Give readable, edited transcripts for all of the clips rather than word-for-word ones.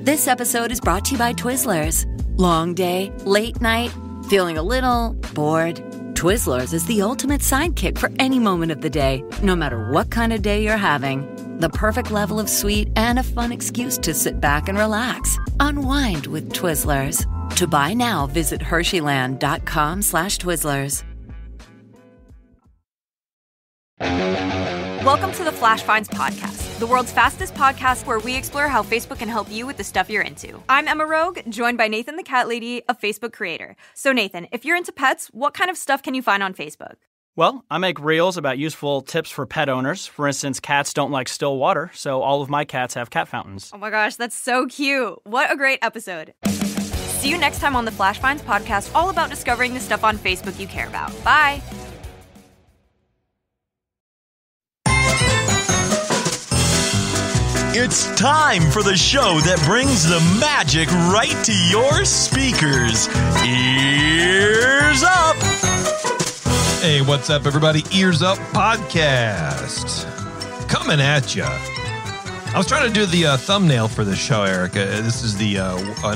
This episode is brought to you by Twizzlers. Long day, late night, feeling a little bored? Twizzlers is the ultimate sidekick for any moment of the day, no matter what kind of day you're having. The perfect level of sweet and a fun excuse to sit back and relax. Unwind with Twizzlers. To buy now, visit Hersheyland.com/Twizzlers. Welcome to the Flash Finds podcast, the world's fastest podcast where we explore how Facebook can help you with the stuff you're into. I'm Emma Rogue, joined by Nathan the Cat Lady, a Facebook creator. So Nathan, if you're into pets, what kind of stuff can you find on Facebook? Well, I make reels about useful tips for pet owners. For instance, cats don't like still water, so all of my cats have cat fountains. Oh my gosh, that's so cute. What a great episode. See you next time on the Flash Finds podcast, all about discovering the stuff on Facebook you care about. Bye. It's time for the show that brings the magic right to your speakers. Ears Up! Hey, what's up, everybody? EarzUp podcast. Coming at ya. I was trying to do the thumbnail for this show, Erica. This is the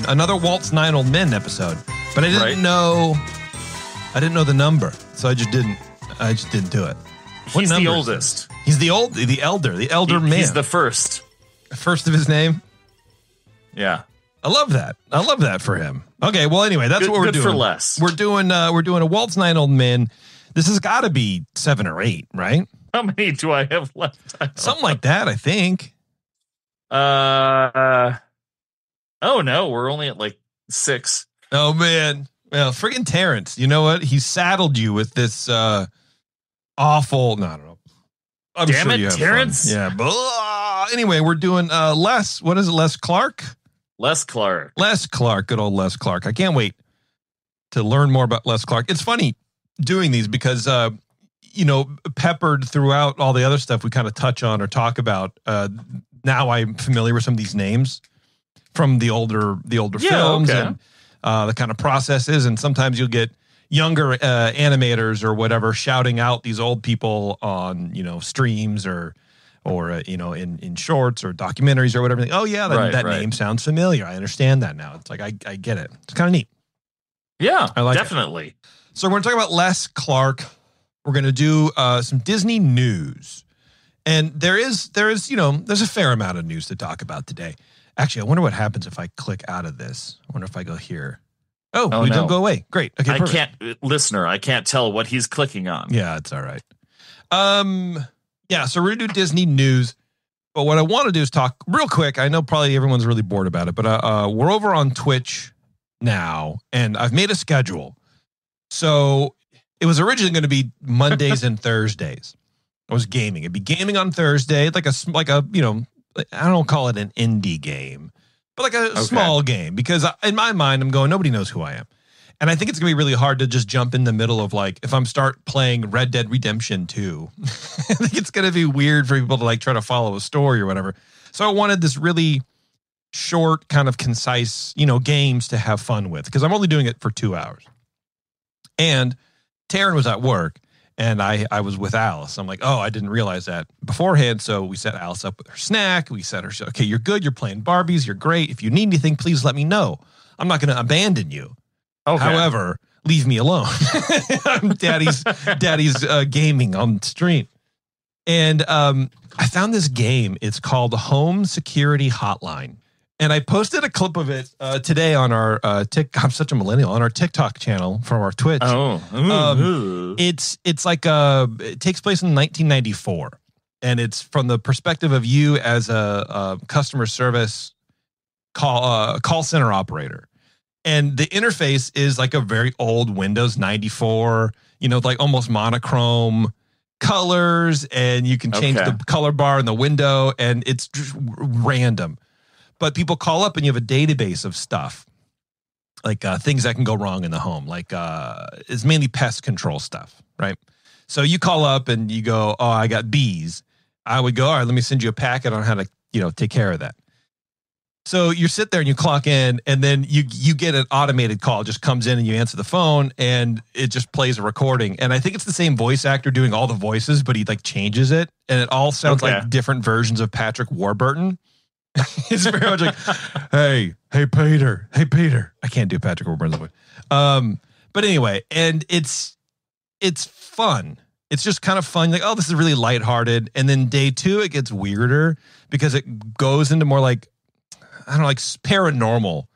another Walt's 9 Old Men episode. But I didn't know the number, so I just didn't do it. He's the oldest. He's the elder man. He's the first. First of his name? Yeah. I love that. I love that for him. Okay, well, anyway, that's what we're doing. Good for less. We're doing a Walt's 9 Old Men. This has got to be 7 or 8, right? How many do I have left? Something like that, I think. Oh no, we're only at like 6. Oh man. Well, friggin' Terrence, you know what? He saddled you with this awful. No, I don't know. I'm Damn sure it, you have Terrence. fun. Yeah. Anyway, we're doing Les. What is it? Les Clark? Les Clark. Les Clark. Good old Les Clark. I can't wait to learn more about Les Clark. It's funny doing these because peppered throughout all the other stuff we kind of touch on or talk about. Now I'm familiar with some of these names from the older films and the kind of processes. And sometimes you'll get younger animators or whatever shouting out these old people on, streams or in shorts or documentaries or whatever. Oh yeah, that name sounds familiar. I understand that now. It's like, I get it. It's kind of neat. Yeah, I like definitely. It. So we're going to talk about Les Clark. We're going to do some Disney news. And there's a fair amount of news to talk about today. Actually, I wonder what happens if I click out of this. I wonder if I go here. Oh, we don't go away. Great. Okay, I can't tell what he's clicking on. Yeah, it's all right. Yeah, so we're going to do Disney news. But what I want to do is talk real quick. I know probably everyone's really bored about it, but we're over on Twitch now, and I've made a schedule. So it was originally going to be Mondays and Thursdays. I was gaming. It'd be gaming on Thursday, like a I don't call it an indie game, but like a small game, because in my mind, I'm going, nobody knows who I am. And I think it's going to be really hard to just jump in the middle of if I'm start playing Red Dead Redemption 2, I think it's going to be weird for people to try to follow a story or whatever. So I wanted this really short, kind of concise, games to have fun with, because I'm only doing it for 2 hours. And Taryn was at work. And I was with Alice. I'm like, oh, I didn't realize that beforehand. So we set Alice up with her snack. We set her, okay, you're good. You're playing Barbies. You're great. If you need anything, please let me know. I'm not going to abandon you. Okay. However, leave me alone. I'm daddy's gaming on stream. And I found this game. It's called Home Security Hotline. And I posted a clip of it today on our I'm such a millennial, on our TikTok channel from our Twitch. It's like it takes place in 1994, and it's from the perspective of you as a customer service call center operator. And the interface is like a very old Windows 94, like almost monochrome colors, and you can change the color bar in the window, and it's just random. But people call up and you have a database of stuff, like things that can go wrong in the home. Like it's mainly pest control stuff, right? So you call up and you go, oh, I got bees. I would go, all right, let me send you a packet on how to, take care of that. So you sit there and you clock in, and then you get an automated call. It just comes in and you answer the phone, and it just plays a recording. And I think it's the same voice actor doing all the voices, but he changes it, and it all sounds like different versions of Patrick Warburton. It's very much like, hey, Peter. I can't do Patrick Warburton's voice. But anyway, and it's fun. It's just kind of fun. Like, oh, this is really lighthearted. And then day 2, it gets weirder because it goes into more like, I don't know, like paranormal.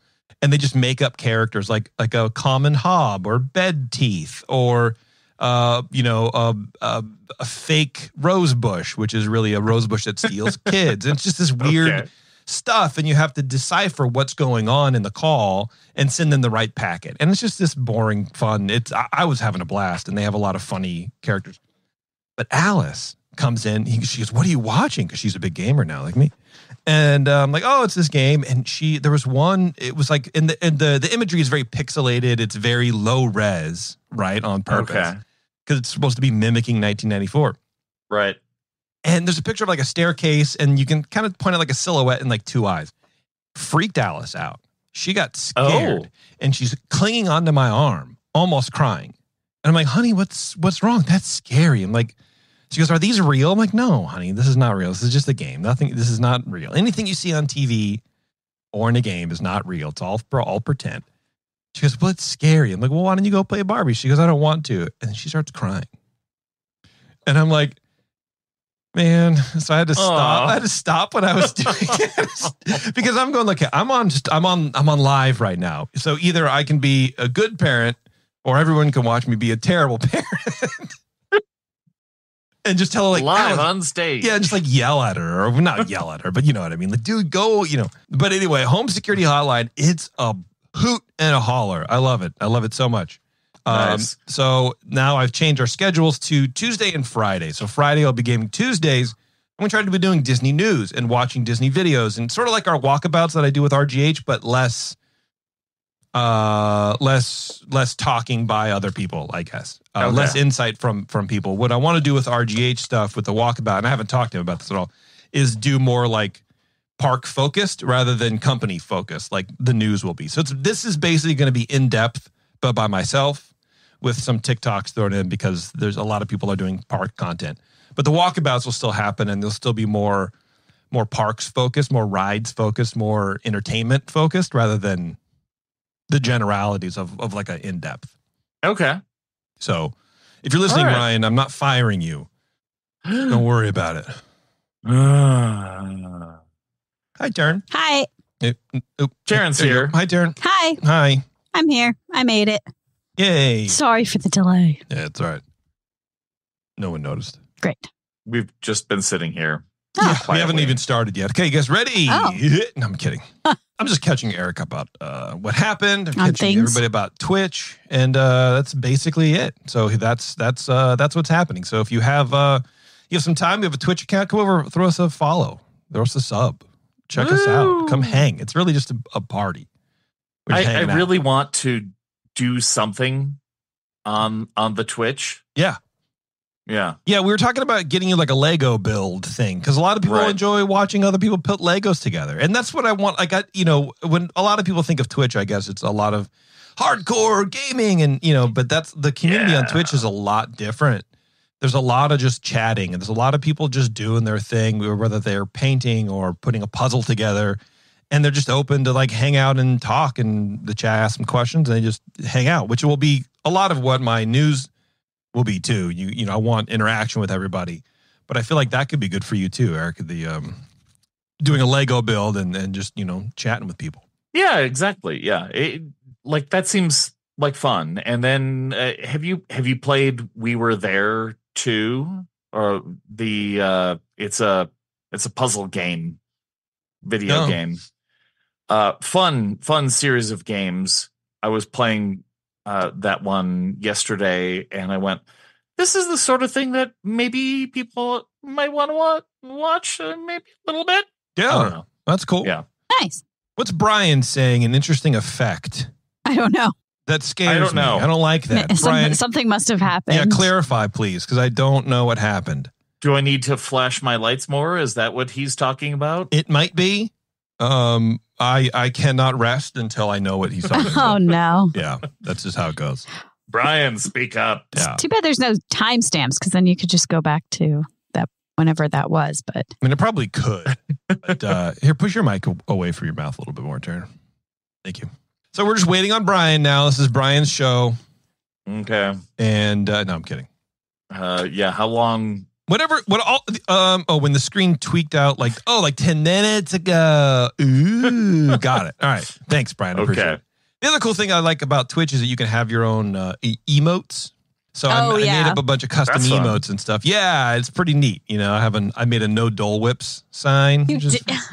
And they just make up characters like a common hob or bed teeth or, a fake rose bush, which is really a rose bush that steals kids. And it's just this weird stuff. And you have to decipher what's going on in the call and send them the right packet. And it's just this boring fun. I was having a blast, and they have a lot of funny characters. But Alice comes in. She goes, "What are you watching?" Because she's a big gamer now, like me. And I'm like, "Oh, it's this game." And there was one. It was like, and the imagery is very pixelated. It's very low res, right, on purpose, because it's supposed to be mimicking 1994, right? And there's a picture of like a staircase, and you can kind of point out like a silhouette and like 2 eyes. Freaked Alice out. She got scared, and she's clinging onto my arm, almost crying. And I'm like, "Honey, what's wrong? That's scary." I'm like, she goes, "Are these real?" I'm like, "No, honey, this is not real. This is just a game. This is not real. Anything you see on TV or in a game is not real. It's all pretend." She goes, "Well, it's scary." I'm like, "Well, why don't you go play Barbie?" She goes, "I don't want to." And then she starts crying. And I'm like, man, so I had to stop. I had to stop what I was doing because I'm going, look, I'm on live right now. So either I can be a good parent or everyone can watch me be a terrible parent. And just tell her like live on stage. Yeah, just like yell at her, or not yell at her, but you know what I mean. Like, dude, go, But anyway, home security hotline, it's a hoot and a holler. I love it. I love it so much. Nice. So now I've changed our schedules to Tuesday and Friday. So Friday I'll be gaming. Tuesdays I'm going to try to be doing Disney news and watching Disney videos, and sort of like our walkabouts that I do with RGH, but less talking by other people, I guess. Less insight from people. What I want to do with RGH stuff with the walkabout, and I haven't talked to him about this at all, is do more like park focused rather than company focused, like the news will be. So this is basically going to be in depth, but by myself, with some TikToks thrown in because there's a lot of people are doing park content. But the walkabouts will still happen, and there'll still be more parks focused, more rides focused, more entertainment focused, rather than the generalities of like an in-depth. Okay. So if you're listening, right, Ryan, I'm not firing you. Don't worry about it. Hi, Taryn. Hi. Taryn's here. Hi, Taryn. Hi. Hi. I'm here. I made it. Yay. Sorry for the delay. Yeah, it's all right. No one noticed. Great. We've just been sitting here. Yeah, we haven't even started yet. Okay, you guys ready? Oh. No, I'm kidding. I'm just catching Eric about what happened. I'm On catching things. everybody about Twitch, and that's basically it. So that's what's happening. So if you have some time, you have a Twitch account, come over, throw us a follow, throw us a sub, check us out, come hang. It's really just a party. I really want to do something on the Twitch. Yeah. We were talking about getting you like a Lego build thing, because a lot of people enjoy watching other people put Legos together, and that's what I want. When a lot of people think of Twitch, I guess it's a lot of hardcore gaming, and but that's the community on Twitch is a lot different. There's a lot of just chatting, and there's a lot of people just doing their thing, whether they're painting or putting a puzzle together, and they're just open to like hang out and talk, and the chat asks some questions, and they just hang out, which will be a lot of what my news will be too. I want interaction with everybody, but I feel like that could be good for you too, Eric. The doing a Lego build and just chatting with people. Yeah, exactly. Yeah, that seems like fun. And then have you played We Were There too, or the it's a puzzle game, video game, fun series of games. I was playing that one yesterday, and I went, this is the sort of thing that maybe people might want to watch maybe a little bit. Yeah, I don't know. That's cool. Yeah. Nice. What's Brian saying? An interesting effect. I don't know. That scares I don't know. me. I don't like that. Brian, Something must have happened. yeah, clarify, please, because I don't know what happened. Do I need to flash my lights more? Is that what he's talking about? It might be. I cannot rest until I know what he's talking about. Oh, no. Yeah, that's just how it goes. Brian, speak up. Yeah. Too bad there's no timestamps, because then you could just go back to that whenever that was. But I mean, it probably could. But here, push your mic away from your mouth a little bit more, Turner. Thank you. So we're just waiting on Brian now. This is Brian's show. Okay. And no, I'm kidding. Yeah. How long? Whatever. When the screen tweaked out, like 10 minutes ago. Ooh, got it. All right. Thanks, Brian. I appreciate it. The other cool thing I like about Twitch is that you can have your own emotes. So I made up a bunch of custom emotes and stuff. Yeah, it's pretty neat. You know, I made a no Dole Whips sign.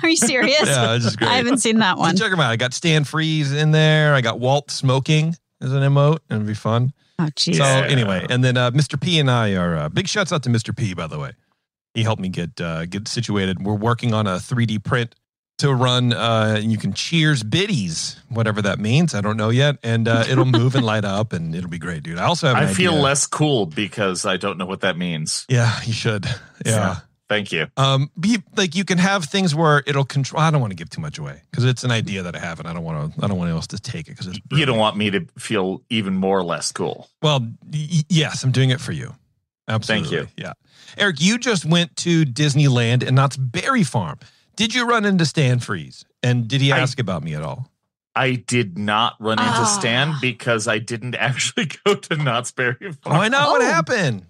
Are you serious? Yeah, it's just great. I haven't seen that one. Check them out. I got Stan Freeze in there. I got Walt smoking as an emote. It'll be fun. Oh, geez. So anyway, and then Mr. P and I are big shouts out to Mr. P, by the way. He helped me get situated. We're working on a 3D print to run. You can cheers biddies, whatever that means. I don't know yet. And it'll move and light up and it'll be great, dude. I also have an idea. feel less cool because I don't know what that means. Yeah, you should. Yeah. So, thank you. You can have things where it'll control. I don't want to give too much away because it's an idea that I have, and I don't want anyone else to take it because it's brilliant. You don't want me to feel even more less cool. Well, yes, I'm doing it for you. Absolutely. Thank you. Yeah, Eric, you just went to Disneyland and Knott's Berry Farm. Did you run into Stan Freeze? And did he ask about me at all? I did not run into Stan because I didn't actually go to Knott's Berry Farm. Why not? What happened?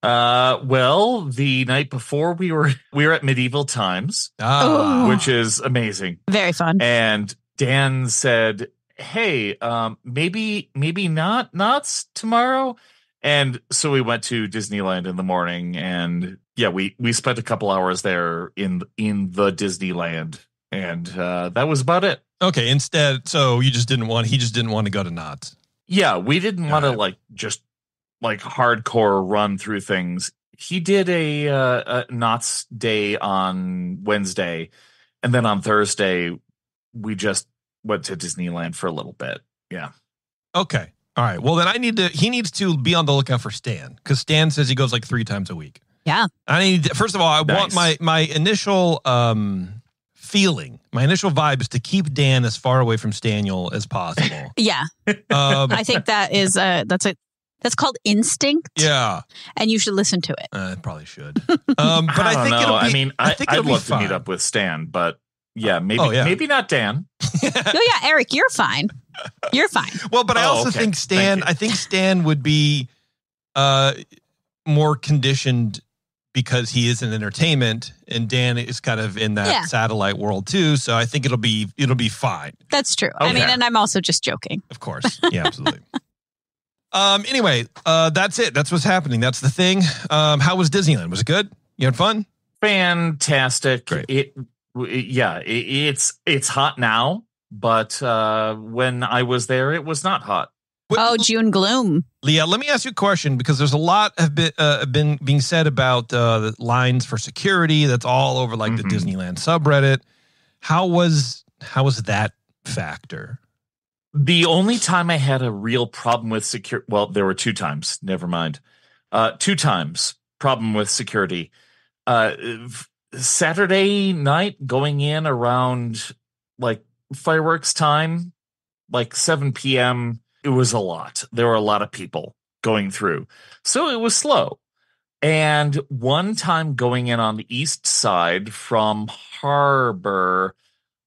Well, the night before we were at Medieval Times, which is amazing. Very fun. And Dan said, "Hey, maybe not Knott's tomorrow." And so we went to Disneyland in the morning, and yeah, we spent a couple hours there in the Disneyland, and that was about it. Okay, instead, so he just didn't want to go to Knott's. Yeah, we didn't want to just hardcore run through things. He did a Knott's day on Wednesday, and then on Thursday we just went to Disneyland for a little bit. Yeah. Okay. All right. Well, then he needs to be on the lookout for Stan because Stan says he goes 3 times a week. Yeah. First of all, I want my initial feeling, my initial vibe is to keep Dan as far away from Staniel as possible. Yeah. I think that is that's called instinct. Yeah. And you should listen to it. I probably should. But I think know. It'll be, I mean, I'd love to meet up with Stan, but yeah, maybe not Dan. No, yeah, Eric, you're fine. You're fine. Well, but I also think Stan. I think Stan would be more conditioned because he is in entertainment, and Dan is kind of in that satellite world too. So I think it'll be fine. That's true. Okay. I mean, and I'm also just joking. Of course, yeah, absolutely. Anyway, that's it. That's what's happening. That's the thing. How was Disneyland? Was it good? You had fun? Fantastic. Great. It's hot now, but when I was there, it was not hot. June gloom. Leah, let me ask you a question because there's a lot have been being said about the lines for security. That's all over the Disneyland subreddit. How was that factor? The only time I had a real problem with security, well, there were 2 times. Never mind. 2 times problem with security. Saturday night going in around fireworks time, 7 p.m. It was a lot. There were a lot of people going through. So it was slow. And one time going in on the east side from Harbor,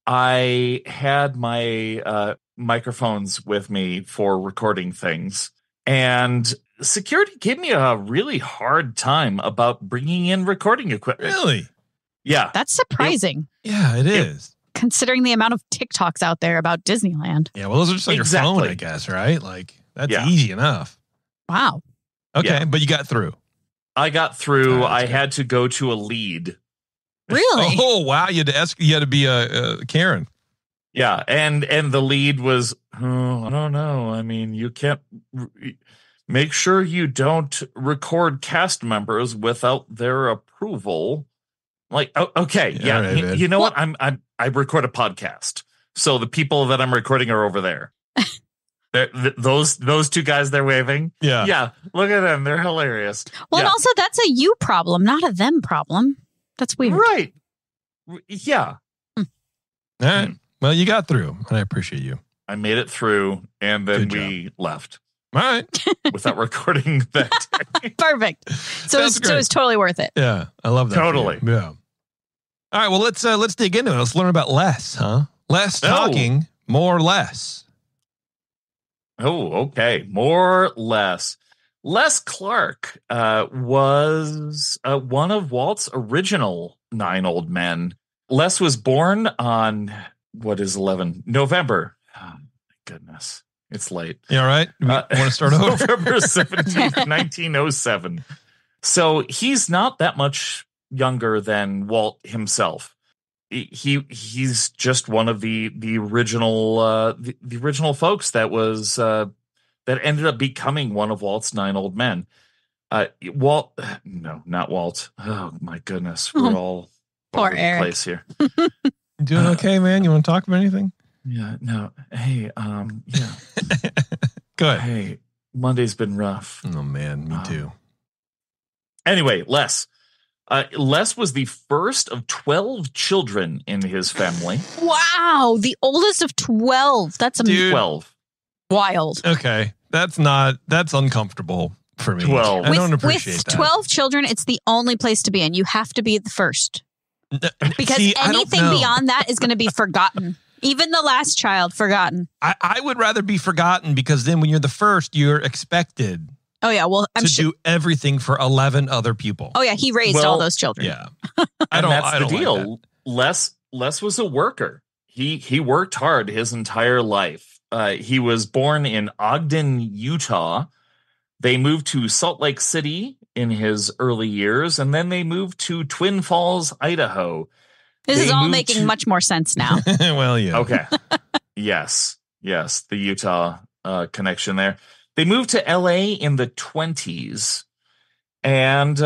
I had my microphones with me for recording things. And security gave me a really hard time about bringing in recording equipment. Really? Yeah. That's surprising. It is. Considering the amount of TikToks out there about Disneyland. Yeah, well, those are just on your phone, I guess, right? That's easy enough. Wow. Okay, but you got through. I got through. I had to go to a lead. Really? Oh, wow. You had to be a Karen. Yeah, and the lead was, I don't know. I mean, you can't make sure you don't record cast members without their approval. Okay, yeah. Right, you know what? I record a podcast, so the people that I'm recording are over there. Those 2 guys they're waving. Yeah. Look at them; they're hilarious. Well, and also that's a you problem, not a them problem. That's weird, right? Yeah. All right. Well, you got through, and I appreciate you. I made it through, and then we left. All right. without recording that day. Perfect. So it's totally worth it. Yeah, I love that. Totally. Yeah. All right, well, let's dig into it. Let's learn about less, huh? Less talking, more less. Oh, okay. More less. Les Clark was one of Walt's original 9 old men. Les was born on, November. Oh, my goodness. It's late. You all right? You want to start over? November 17th, 1907. So he's not that much younger than Walt himself. He's just one of the original the original folks that was that ended up becoming one of Walt's 9 old men. Walt, no, not Walt. Oh my goodness, we're all poor over the Eric. place here. You doing okay, man? You want to talk about anything? Yeah, no. Hey, yeah. Good. Hey, Monday's been rough. Oh man, me too. Anyway, Les. Les was the first of 12 children in his family. Wow, the oldest of 12. That's Dude. 12. Wild. Okay, that's uncomfortable for me. 12. I don't appreciate with that. 12 children, it's the only place to be in. You have to be the first. Because See, I don't anything know. beyond that is going to be forgotten. Even the last child, forgotten. I would rather be forgotten because then when you're the first, you're expected Oh, yeah. Well, I'm to sure. do everything for 11 other people. Oh, yeah. He raised all those children. Yeah. That's the deal. Like Les was a worker. He worked hard his entire life. He was born in Ogden, Utah. They moved to Salt Lake City in his early years, and then they moved to Twin Falls, Idaho. This They is all moved making much more sense now. Well, yeah. Okay. Yes, the Utah connection there. They moved to LA in the 20s. And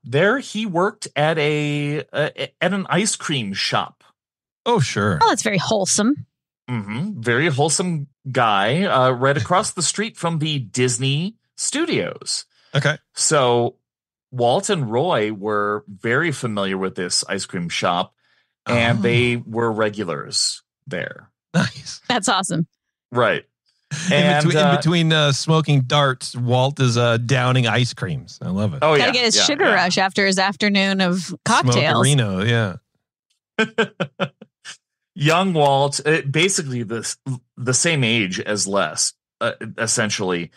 there he worked at an ice cream shop. Oh, sure. Oh, that's very wholesome. Mm-hmm. Very wholesome guy, right across the street from the Disney studios. Okay. So Walt and Roy were very familiar with this ice cream shop, and they were regulars there. Nice. That's awesome. Right. In between smoking darts, Walt is downing ice creams. I love it. Oh, Gotta get his sugar rush after his afternoon of cocktails. Smokerino, yeah. Young Walt, basically the same age as Les, essentially.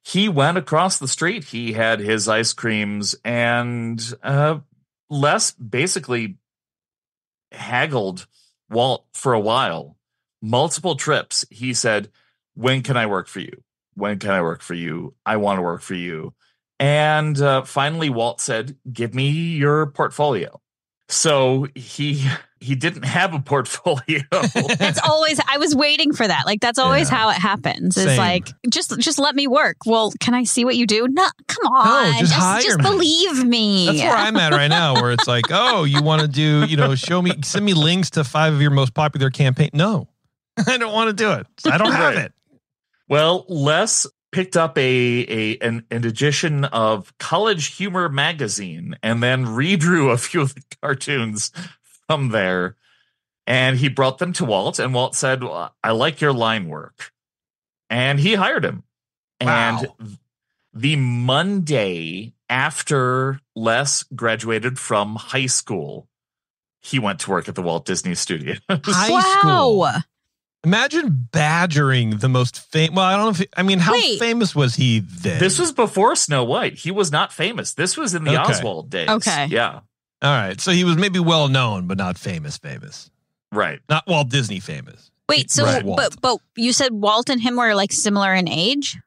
He went across the street. He had his ice creams, and Les basically haggled Walt for a while. Multiple trips. He said, "When can I work for you? When can I work for you? I want to work for you." And finally, Walt said, "Give me your portfolio." So he didn't have a portfolio. That's always, I was waiting for that. Like, that's always how it happens. It's Same. like, just let me work. Well, can I see what you do? No, come on. No, just hire just me. believe me. That's where I'm at right now, where it's like, oh, you want to do, send me links to 5 of your most popular campaign. No, I don't want to do it. I don't have it. Well, Les picked up an edition of College Humor magazine and then redrew a few of the cartoons from there. And he brought them to Walt, and Walt said, "Well, I like your line work." And he hired him. Wow. And the Monday after Les graduated from high school, he went to work at the Walt Disney Studios. High school. Imagine badgering the most famous. Well, I don't know how famous was he then? This was before Snow White. He was not famous. This was in the Oswald days. Okay. Yeah. All right. So he was maybe well known, but not famous. Right. Not Walt Disney famous. Wait, so, Right. but you said Walt and him were like similar in age?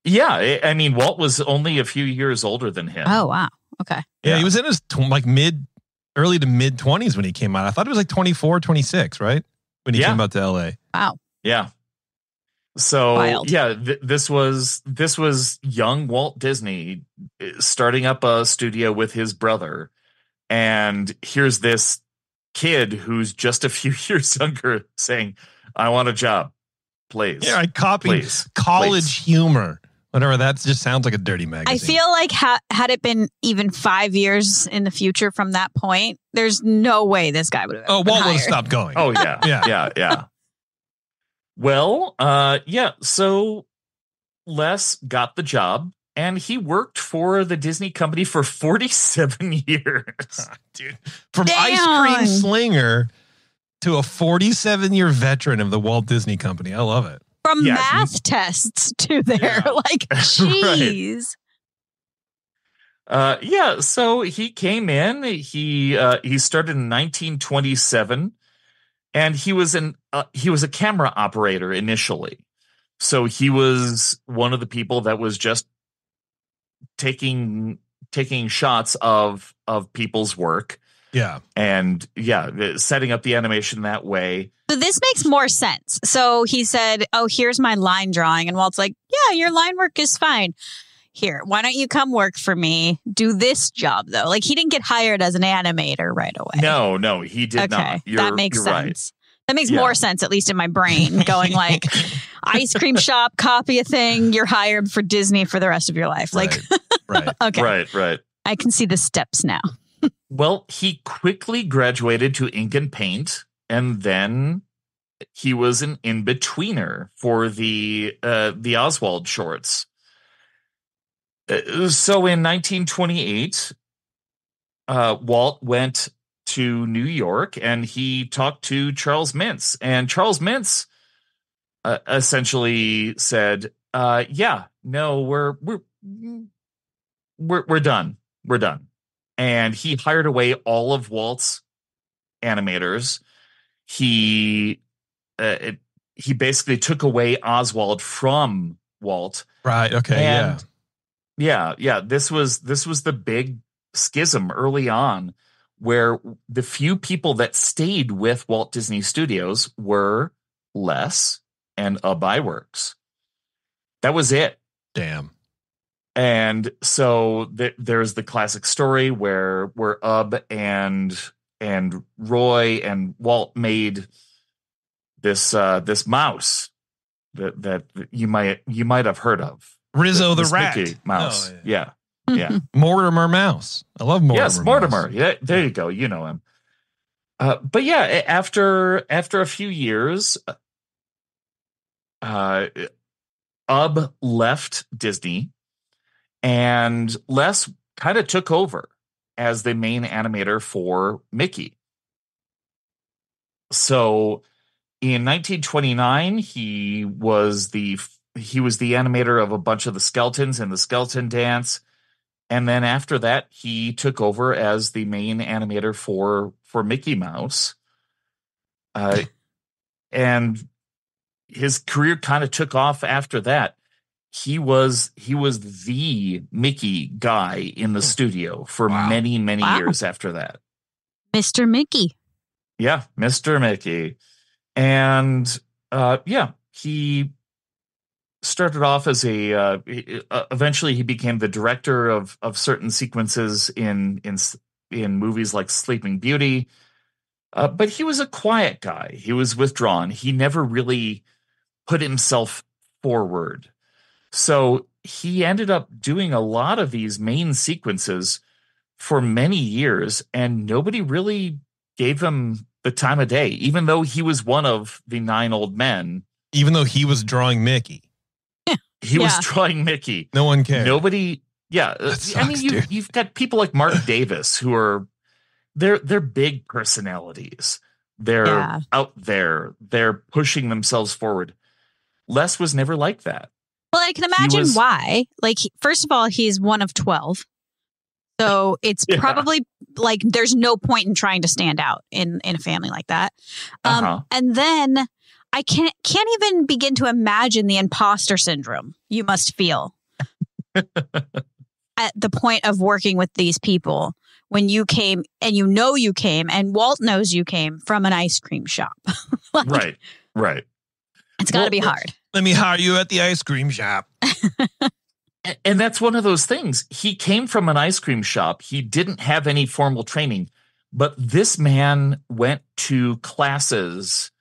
Yeah. I mean, Walt was only a few years older than him. Oh, wow. Okay. Yeah, he was in his early to mid 20s when he came out. I thought it was like 24, 26, right? When he came out to LA. Wow. Yeah. So Wild. this was young Walt Disney starting up a studio with his brother. And here's this kid who's just a few years younger saying, "I want a job, please." Yeah, I copied college humor. Whatever, that just sounds like a dirty magazine. I feel like had it been even 5 years in the future from that point, there's no way this guy would have. Walt would have stopped going. Oh, yeah. Yeah. Well, So Les got the job, and he worked for the Disney company for 47 years. Dude, from Damn. ice cream slinger to a 47-year veteran of the Walt Disney Company. I love it. From Yeah, math tests to there. Yeah. Like, jeez. So he came in. He started in 1927, and he was a camera operator initially. So he was one of the people that was just taking shots of people's work. Yeah. And setting up the animation that way. So this makes more sense. So he said, "Oh, here's my line drawing." And Walt's like, "Yeah, your line work is fine. Here, why don't you come work for me? Do this job, though." Like, he didn't get hired as an animator right away. No, he did not. That makes sense. Right. That makes more sense, at least in my brain, going like, ice cream shop, copy a thing, you're hired for Disney for the rest of your life. Like, right. Okay. Right. I can see the steps now. Well, he quickly graduated to ink and paint, and then he was an in-betweener for the Oswald shorts. So in 1928, Walt went to New York, and he talked to Charles Mintz, and Charles Mintz essentially said, no, we're done. We're done. And he hired away all of Walt's animators. He basically took away Oswald from Walt. Right. Okay. And yeah. This was the big schism early on, where the few people that stayed with Walt Disney Studios were Les and Iwerks. That was it. Damn. And so there's the classic story where Ub and Roy and Walt made this mouse that you might have heard of. Rizzo the rat Mickey mouse. Oh, Yeah. Mortimer Mouse. I love Mortimer. Yes, Mortimer. Mouse. Yeah, there you go. You know him. But yeah, after a few years, Ub left Disney, and Les kind of took over as the main animator for Mickey. So in 1929, he was the animator of a bunch of the skeletons in the Skeleton Dance. And then after that, he took over as the main animator for Mickey Mouse. And his career kind of took off after that. He was the Mickey guy in the studio for many years after that. Mr. Mickey. Yeah, Mr. Mickey. And he started off as eventually he became the director of certain sequences in movies like Sleeping Beauty. But he was a quiet guy. He was withdrawn. He never really put himself forward. So he ended up doing a lot of these main sequences for many years, and nobody really gave him the time of day, even though he was one of the 9 old men. Even though he was drawing Mickey. He was drawing Mickey. No one cared. Nobody. Yeah. Sucks, I mean, you've got people like Mark Davis who are, they're big personalities. They're out there. They're pushing themselves forward. Les was never like that. Well, I can imagine why. Like, first of all, he's one of 12. So it's probably like there's no point in trying to stand out in a family like that. And then I can't even begin to imagine the imposter syndrome you must feel at the point of working with these people when you came, and you came, and Walt knows you came from an ice cream shop. Right. It's got to be hard. Let me hire you at the ice cream shop. And that's one of those things. He came from an ice cream shop. He didn't have any formal training, but this man went to classes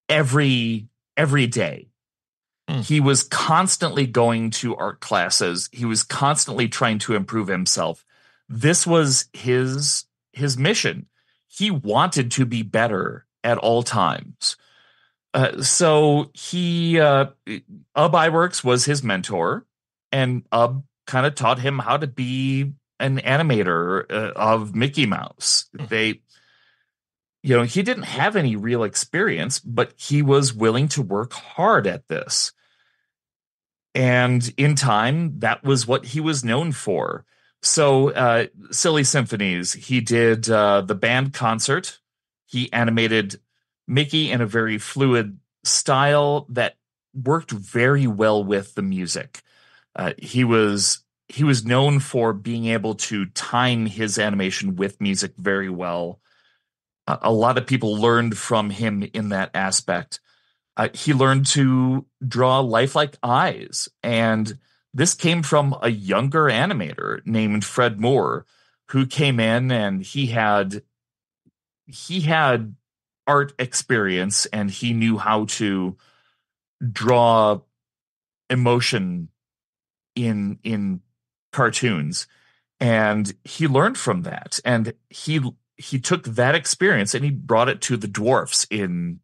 every day. He was constantly going to art classes. He was constantly trying to improve himself. This was his mission. He wanted to be better at all times. So Ub Iwerks was his mentor, and Ub kind of taught him how to be an animator of Mickey Mouse. He didn't have any real experience, but he was willing to work hard at this. And in time, that was what he was known for. So Silly Symphonies, he did the band concert. He animated Mickey in a very fluid style that worked very well with the music. He was known for being able to time his animation with music very well. A lot of people learned from him in that aspect. He learned to draw lifelike eyes, and this came from a younger animator named Fred Moore, who came in and he had art experience, and he knew how to draw emotion in cartoons, and he learned from that, and he took that experience and he brought it to the dwarfs in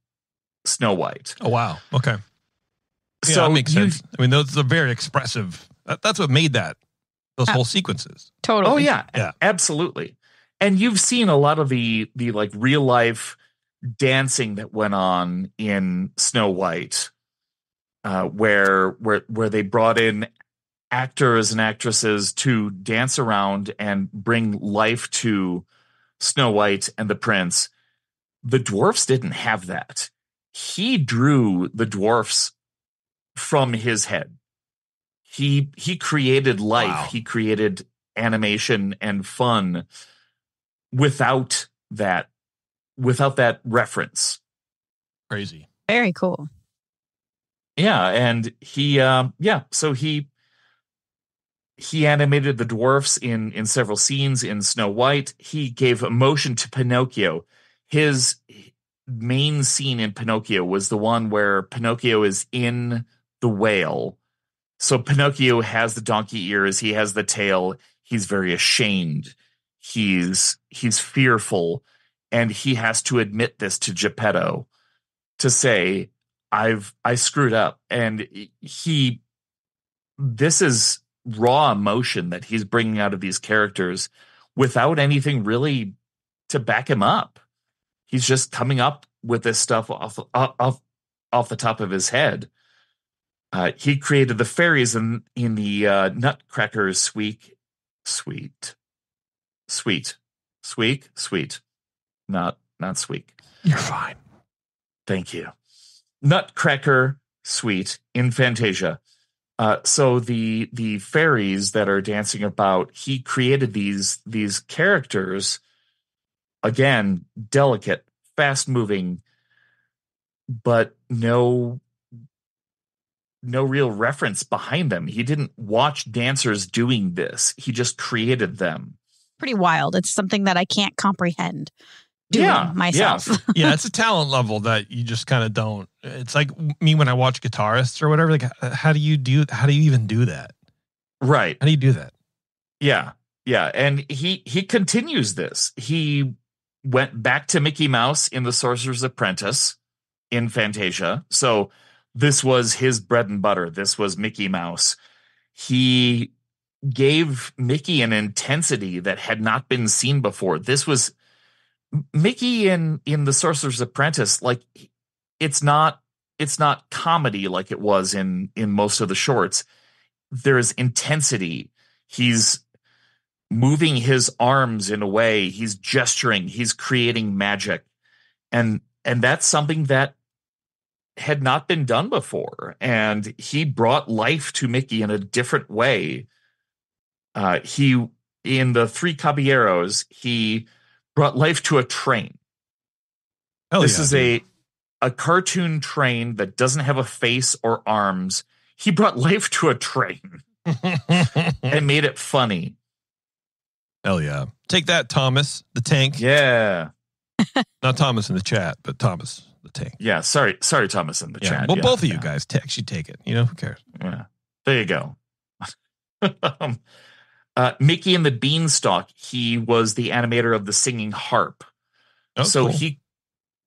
Snow White. Oh wow, okay. Yeah, So that makes sense. I mean, those are very expressive. That's what made those whole sequences. Totally. Oh yeah, Yeah. absolutely. And you've seen a lot of the like real life dancing that went on in Snow White, where they brought in actors and actresses to dance around and bring life to Snow White and the Prince. The dwarfs didn't have that. He drew the dwarfs from his head. He created life. Wow. He created animation and fun without that reference. Crazy. Very cool. Yeah, and so he animated the dwarfs in several scenes in Snow White. He gave emotion to Pinocchio. His main scene in Pinocchio was the one where Pinocchio is in the whale. So Pinocchio has the donkey ears, he has the tail, he's very ashamed. He's fearful, and he has to admit this to Geppetto to say, I screwed up. And this is raw emotion that he's bringing out of these characters without anything really to back him up. He's just coming up with this stuff off the top of his head. He created the fairies in the Nutcracker Squeak, not squeak. You're fine. Thank you. Nutcracker Suite in Fantasia. So the fairies that are dancing about, he created these characters, again, delicate, fast moving, but no real reference behind them. He didn't watch dancers doing this. He just created them. Pretty wild. It's something that I can't comprehend doing myself. Yeah, it's a talent level that you just kind of don't. It's like me when I watch guitarists or whatever. Like, how do you even do that? Right. How do you do that? Yeah. And he continues this. He went back to Mickey Mouse in The Sorcerer's Apprentice in Fantasia. So this was his bread and butter. This was Mickey Mouse. He gave Mickey an intensity that had not been seen before. This was Mickey in The Sorcerer's Apprentice. Like, it's not comedy like it was in most of the shorts. There's intensity. He's moving his arms in a way. He's gesturing. He's creating magic, and that's something that had not been done before. And he brought life to Mickey in a different way. He in the Three Caballeros, he brought life to a train. This is a cartoon train that doesn't have a face or arms. He brought life to a train and made it funny. Hell yeah. Take that, Thomas the Tank. Yeah. Not Thomas in the chat, but Thomas the Tank. Yeah. Sorry, Thomas in the chat. Well, yeah, both of you guys actually take it. Who cares? Yeah. There you go. Mickey and the Beanstalk, he was the animator of the Singing Harp. Oh, So cool.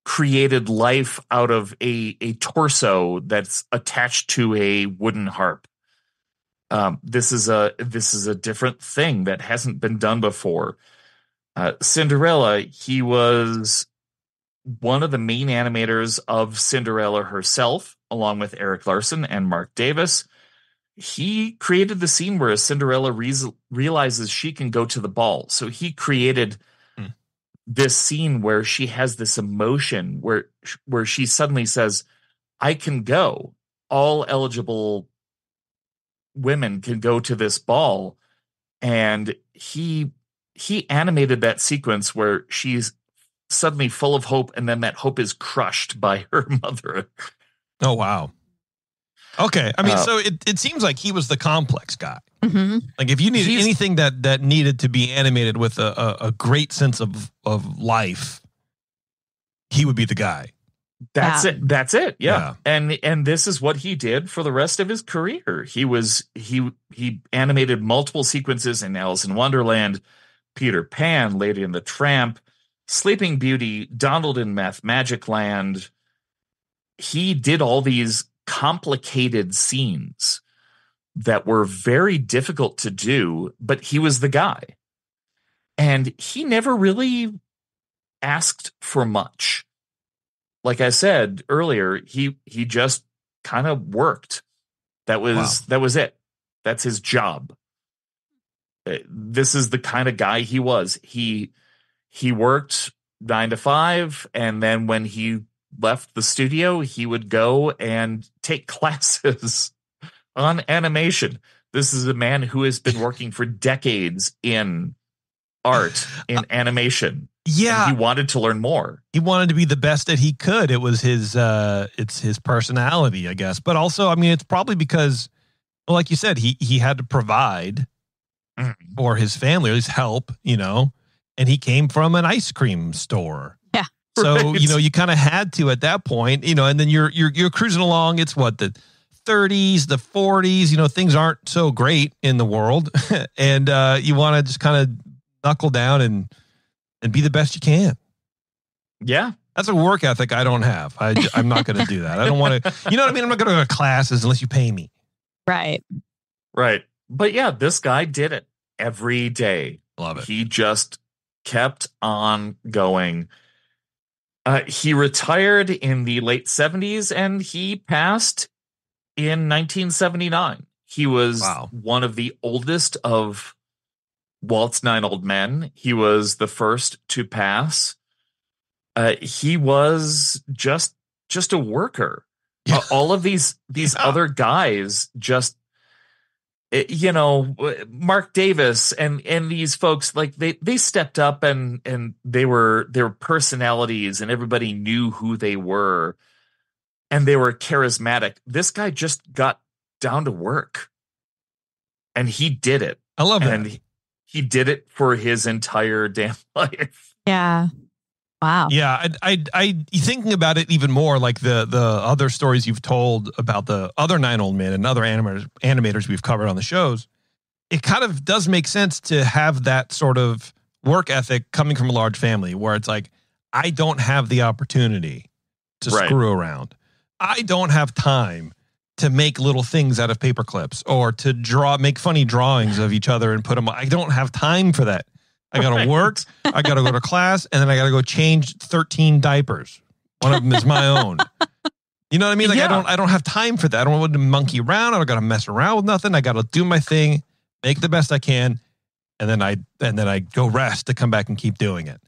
created life out of a torso that's attached to a wooden harp. This is a different thing that hasn't been done before. Cinderella, he was one of the main animators of Cinderella herself, along with Eric Larson and Mark Davis. He created the scene where Cinderella realizes she can go to the ball. So he created this scene where she has this emotion where she suddenly says, I can go. All eligible women can go to this ball. And he animated that sequence where she's suddenly full of hope, and then that hope is crushed by her mother. Oh, wow. Okay. I mean, so it seems like he was the complex guy. Mm-hmm. Like if you needed anything that needed to be animated with a great sense of life, he would be the guy. That's it. That's it. Yeah. And this is what he did for the rest of his career. He animated multiple sequences in Alice in Wonderland, Peter Pan, Lady and the Tramp, Sleeping Beauty, Donald in Magic Land. He did all these complicated scenes that were very difficult to do, but he was the guy. And he never really asked for much. Like I said earlier, he just kind of worked. That was it. That's his job. This is the kind of guy he was. He worked 9 to 5, and then when he left the studio, he would go and take classes on animation. This is a man who has been working for decades in art, in animation. Yeah. And he wanted to learn more. He wanted to be the best that he could. It was it's his personality, I guess. But also, I mean, it's probably because, well, like you said, he had to provide for his family, or at least help, and he came from an ice cream store. Yeah. So, Right. you kind of had to at that point, and then you're cruising along. It's what, the 30s, the 40s, things aren't so great in the world. And you want to just kind of knuckle down and be the best you can. Yeah. That's a work ethic I don't have. I'm not going to do that. I don't want to, you know what I mean? I'm not going to go to classes unless you pay me. Right. Right. But yeah, this guy did it every day. Love it. He just kept on going. He retired in the late 70s and he passed in 1979. He was one of the oldest of Walt's 9 old men. He was the first to pass. He was just a worker. Yeah. All of these other guys just, Mark Davis and these folks, like they stepped up and they were personalities and everybody knew who they were and they were charismatic. This guy just got down to work and he did it. I love that. And he did it for his entire damn life. Yeah. Wow. Yeah. I thinking about it even more, like the other stories you've told about the other 9 old men and other animators we've covered on the shows, it kind of does make sense to have that sort of work ethic coming from a large family where it's like, I don't have the opportunity to screw around. I don't have time to make little things out of paper clips or to make funny drawings of each other and put them. I don't have time for that. I got to work. I got to go to class, and then I got to go change 13 diapers. One of them is my own. You know what I mean? Like I don't have time for that. I don't want to monkey around. I don't got to mess around with nothing. I got to do my thing, make the best I can, and then I go rest to come back and keep doing it.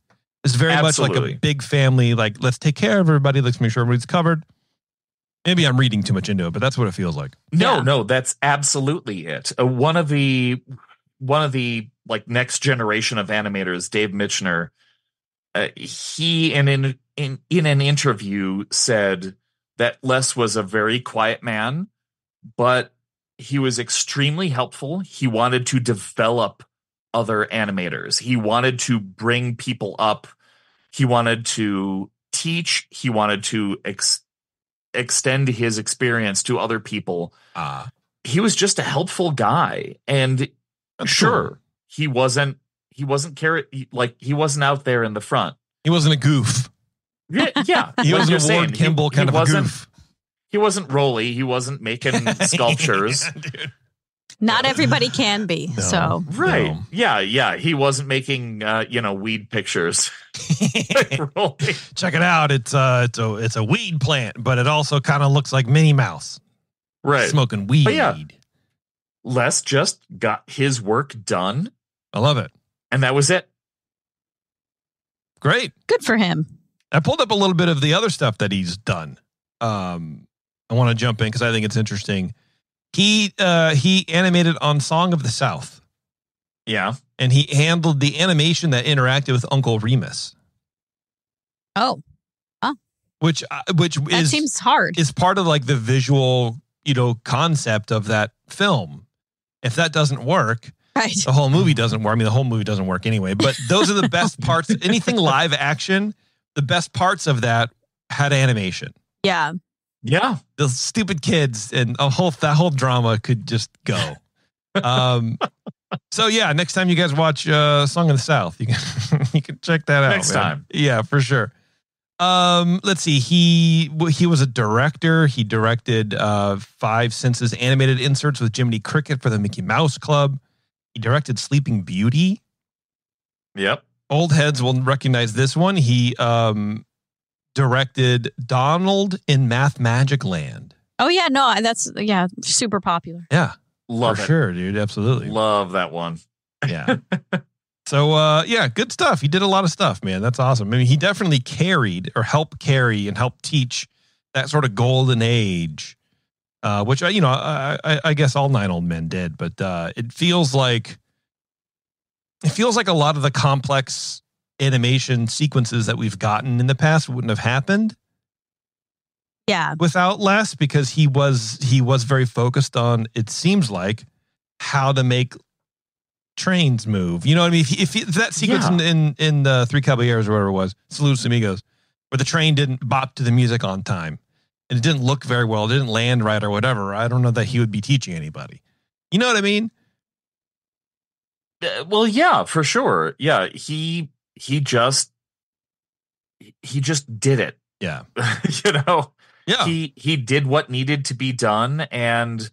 It's very much like a big family. Like, let's take care of everybody. Let's make sure everybody's covered. Maybe I'm reading too much into it, but that's what it feels like. No, that's absolutely it. One of the like next generation of animators, Dave Mitchner, he in an interview said that Les was a very quiet man, but he was extremely helpful. He wanted to develop other animators. He wanted to bring people up. He wanted to teach. He wanted to extend his experience to other people. He was just a helpful guy, and sure, he wasn't out there in the front. He wasn't a goof. Yeah. He was a Ward Kimball kind of a goof. He wasn't Rolly. He wasn't making sculptures. Dude. Not everybody can be. No. So Right. No. Yeah. He wasn't making, weed pictures. Rolly. Check it out. It's a weed plant, but it also kind of looks like Minnie Mouse. Right. Smoking weed. But yeah. Les just got his work done. I love it. And that was it. Great. good for him. I pulled up a little bit of the other stuff that he's done. I want to jump in because I think it's interesting. He animated on Song of the South. Yeah. And he handled the animation that interacted with Uncle Remus. Oh, Which that seems hard. Is part of like the visual, concept of that film. If that doesn't work, Right. the whole movie doesn't work. I mean, the whole movie doesn't work anyway, but those are the best parts. Anything live action, the best parts of that had animation. Yeah. Yeah. The stupid kids and that whole drama could just go. So yeah, next time you guys watch Song of the South, you can check that out. Next time. Yeah, for sure. Let's see. He was a director. He directed 5 Senses animated inserts with Jiminy Cricket for the Mickey Mouse Club. He directed Sleeping Beauty. Yep. Old heads will recognize this one. He directed Donald in Math Magic Land. Oh yeah, no, that's super popular. Yeah. Love for it. sure, dude. Absolutely. Love that one. Yeah. So, good stuff. He did a lot of stuff, man. That's awesome. I mean, he definitely helped carry and help teach that sort of golden age, which, I guess all 9 old men did, but it feels like a lot of the complex animation sequences that we've gotten in the past wouldn't have happened. Yeah. Without Les, because he was very focused on, it seems like, how to make trains move. You know what I mean? If that sequence in the Three Caballeros or whatever it was, Saludos Amigos, where the train didn't bop to the music on time and it didn't look very well, it didn't land right or whatever, I don't know that he would be teaching anybody. You know what I mean? Well, yeah, for sure. Yeah, he just did it. Yeah. Yeah. He did what needed to be done, and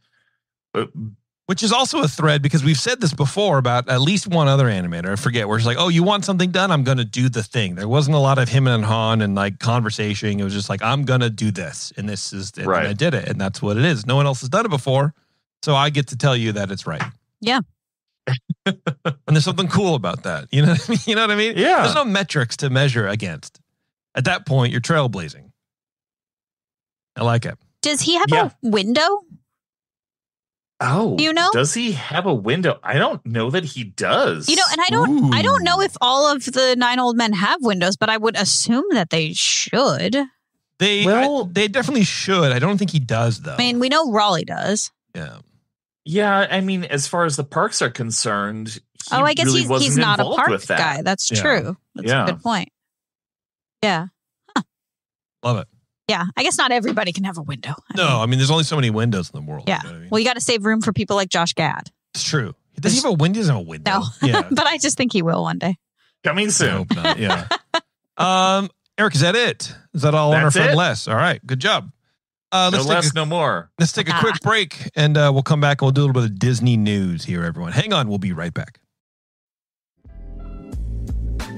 which is also a thread, because we've said this before about at least one other animator. I forget, where it's like, oh, you want something done? I'm going to do the thing. There wasn't a lot of him and Han and like conversation. It was just like, I'm going to do this. And this is it. Right. And I did it. And that's what it is. No one else has done it before. So I get to tell you that it's right. Yeah. And there's something cool about that. You know what I mean? You know what I mean? Yeah. There's no metrics to measure against. At that point, you're trailblazing. I like it. Does he have a window? Oh, do you know? Does he have a window? I don't know that he does. And I don't know if all of the 9 old men have windows, but I would assume that they should. They definitely should. I don't think he does, though. I mean, we know Raleigh does. Yeah. Yeah, I mean, as far as the parks are concerned, I guess really he's not a park with that. guy. That's true. That's a good point. Yeah. Huh. Love it. Yeah, I guess not everybody can have a window. I mean, there's only so many windows in the world. Yeah. You know what I mean? Well, you got to save room for people like Josh Gad. It's true. Does he have a window? He doesn't have a window. No. Yeah. But I just think he will one day. Coming soon. I hope not. Yeah. Eric, is that it? Is that all on our friend Les? All right. Good job. No more. Let's take a quick break, and we'll come back and we'll do a little bit of Disney news here, everyone. Hang on. We'll be right back.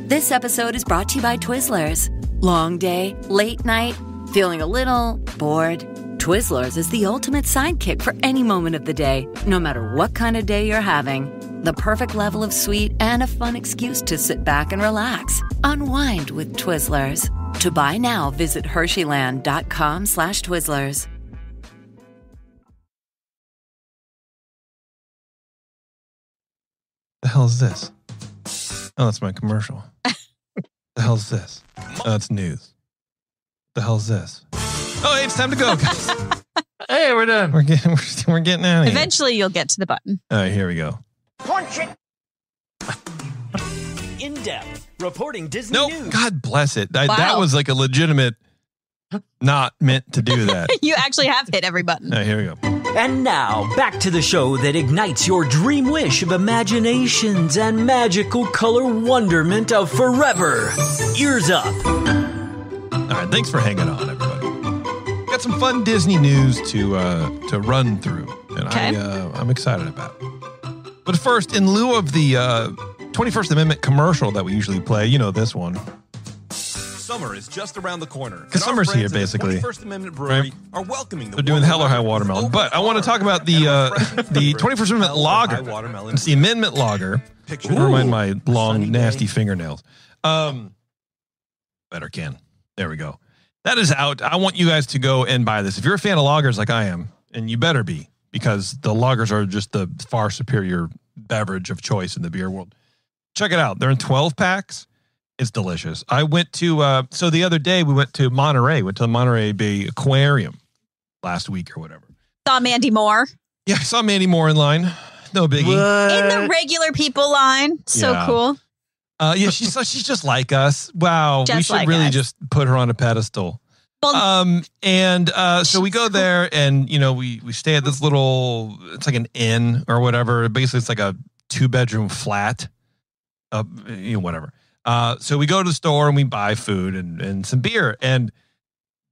This episode is brought to you by Twizzlers. Long day, late night, feeling a little bored? Twizzlers is the ultimate sidekick for any moment of the day, no matter what kind of day you're having. The perfect level of sweet and a fun excuse to sit back and relax. Unwind with Twizzlers. To buy now, visit Hersheyland.com/Twizzlers. The hell is this? Oh, that's my commercial. The hell's this? Oh, it's news. The hell's this? Oh, hey, it's time to go, guys. Hey, we're done. We're getting out of here. Eventually, you'll get to the button. All right, here we go. Punch it. In depth reporting Disney news. God bless it. That was like a legitimate, not meant to do that. You actually have hit every button. All right, here we go. And now, back to the show that ignites your dream wish of imaginations and magical color wonderment of forever. EarzUp. All right, thanks for hanging on, everybody. Got some fun Disney news to run through, and I'm excited about it. But first, in lieu of the 21st Amendment commercial that we usually play, you know this one. Summer is just around the corner. Because summer's here, basically. The 21st Amendment Brewery are welcoming the They're doing Hell or High Watermelon. But I want to talk about the 21st Amendment Lager. It's the Amendment Lager. Never mind my long, nasty fingernails. Better can. There we go. That is out. I want you guys to go and buy this. If you're a fan of lagers like I am, and you better be, because the lagers are just the far superior beverage of choice in the beer world. Check it out. They're in 12 packs. It's delicious. I went to, so the other day we went to Monterey, went to the Monterey Bay Aquarium last week or whatever. Saw Mandy Moore. Yeah, I saw Mandy Moore in line. No biggie. In the regular people line. So cool. Yeah, she's just like us. Wow. We should really just put her on a pedestal. So we go there and, we stay at this little, it's like an inn or whatever. Basically, it's like a 2-bedroom flat. Whatever. So we go to the store and we buy food and some beer. And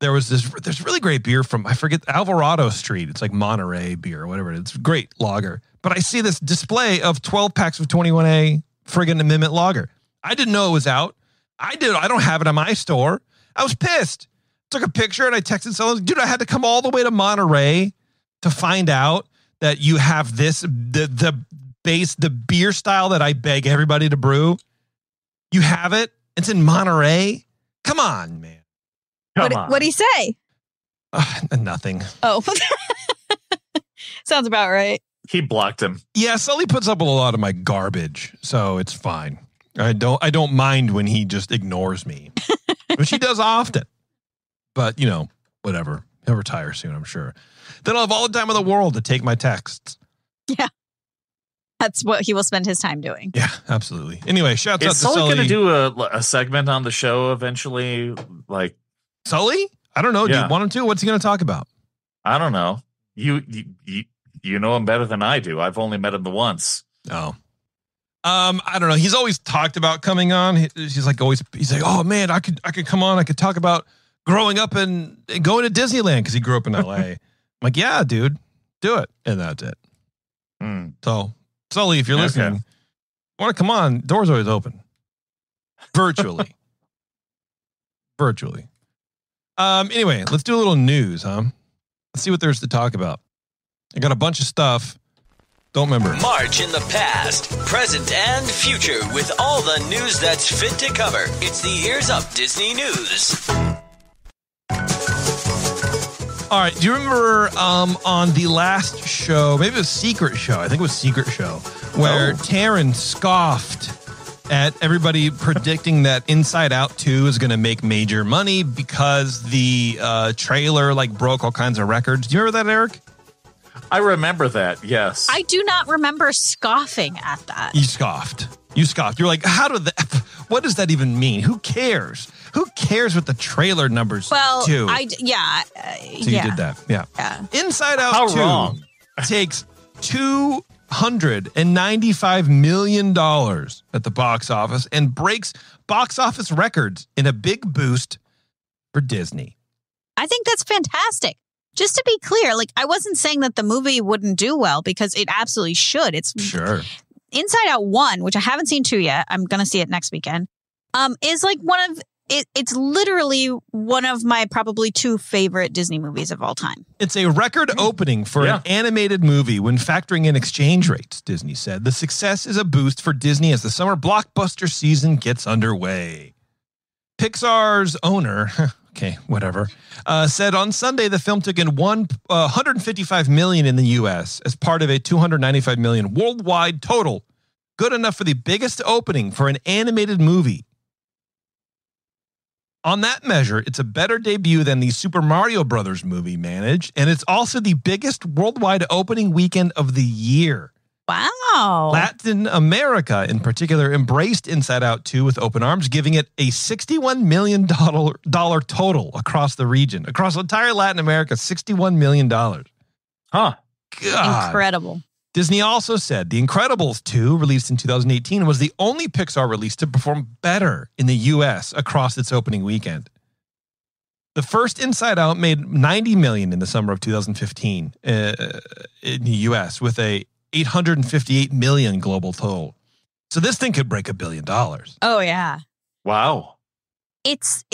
there's really great beer from, I forget, Alvarado Street. It's like Monterey beer or whatever. It's great lager. But I see this display of 12 packs of 21A friggin' Amendment Lager. I didn't know it was out. I don't have it in my store. I was pissed. Took a picture and I texted someone, dude, I had to come all the way to Monterey to find out that you have this, the beer style that I beg everybody to brew. You have it. It's in Monterey. Come on, man. What do you say? Nothing. Oh, sounds about right. He blocked him. Yeah, Sully puts up with a lot of my garbage, so it's fine. I don't mind when he just ignores me, which he does often. But, whatever. He'll retire soon, I'm sure. Then I'll have all the time in the world to take my texts. Yeah. That's what he will spend his time doing. Yeah, absolutely. Anyway, shouts out to Sully. Is Sully going to do a segment on the show eventually? Like Sully? I don't know. Yeah. Do you want him to? What's he going to talk about? I don't know. You know him better than I do. I've only met him the once. Oh. I don't know. He's always talked about coming on. He's like, oh man, I could come on. I could talk about growing up and going to Disneyland because he grew up in LA. I'm like, yeah, dude, do it. And that's it. So Sully, if you're listening, want to come on, door's always open. Virtually. Anyway, let's do a little news, huh? Let's see what there's to talk about. I got a bunch of stuff. Don't remember. March in the past, present, and future with all the news that's fit to cover. It's the EarzUp Disney News. All right. Do you remember on the last show, maybe it was Secret Show, I think it was Secret Show, where Taryn scoffed at everybody predicting that Inside Out 2 is going to make major money because the trailer broke all kinds of records. Do you remember that, Eric? I remember that, yes. I do not remember scoffing at that. You scoffed. You're like, what does that even mean? Who cares? Who cares what the trailer numbers do? So you did that. Yeah. Inside Out 2 wrong? takes $295 million at the box office and breaks box office records in a big boost for Disney. I think that's fantastic. Just to be clear, I wasn't saying that the movie wouldn't do well because it absolutely should. It's sure. Inside Out 1, which I haven't seen 2 yet. I'm going to see it next weekend. Is it's literally one of my probably 2 favorite Disney movies of all time. It's a record opening for an animated movie when factoring in exchange rates, Disney said. The success is a boost for Disney as the summer blockbuster season gets underway. Pixar's owner, said on Sunday the film took in $155 million in the U.S. as part of a $295 million worldwide total, good enough for the biggest opening for an animated movie. On that measure, it's a better debut than the Super Mario Brothers movie managed, and it's also the biggest worldwide opening weekend of the year. Wow. Latin America, in particular, embraced Inside Out 2 with open arms, giving it a $61 million total across the region. Across entire Latin America, $61 million. Huh. God. Incredible. Disney also said The Incredibles 2, released in 2018, was the only Pixar release to perform better in the U.S. across its opening weekend. The first Inside Out made $90 million in the summer of 2015 in the U.S. with a $858 million global total. So this thing could break $1 billion. Oh yeah. Wow. It's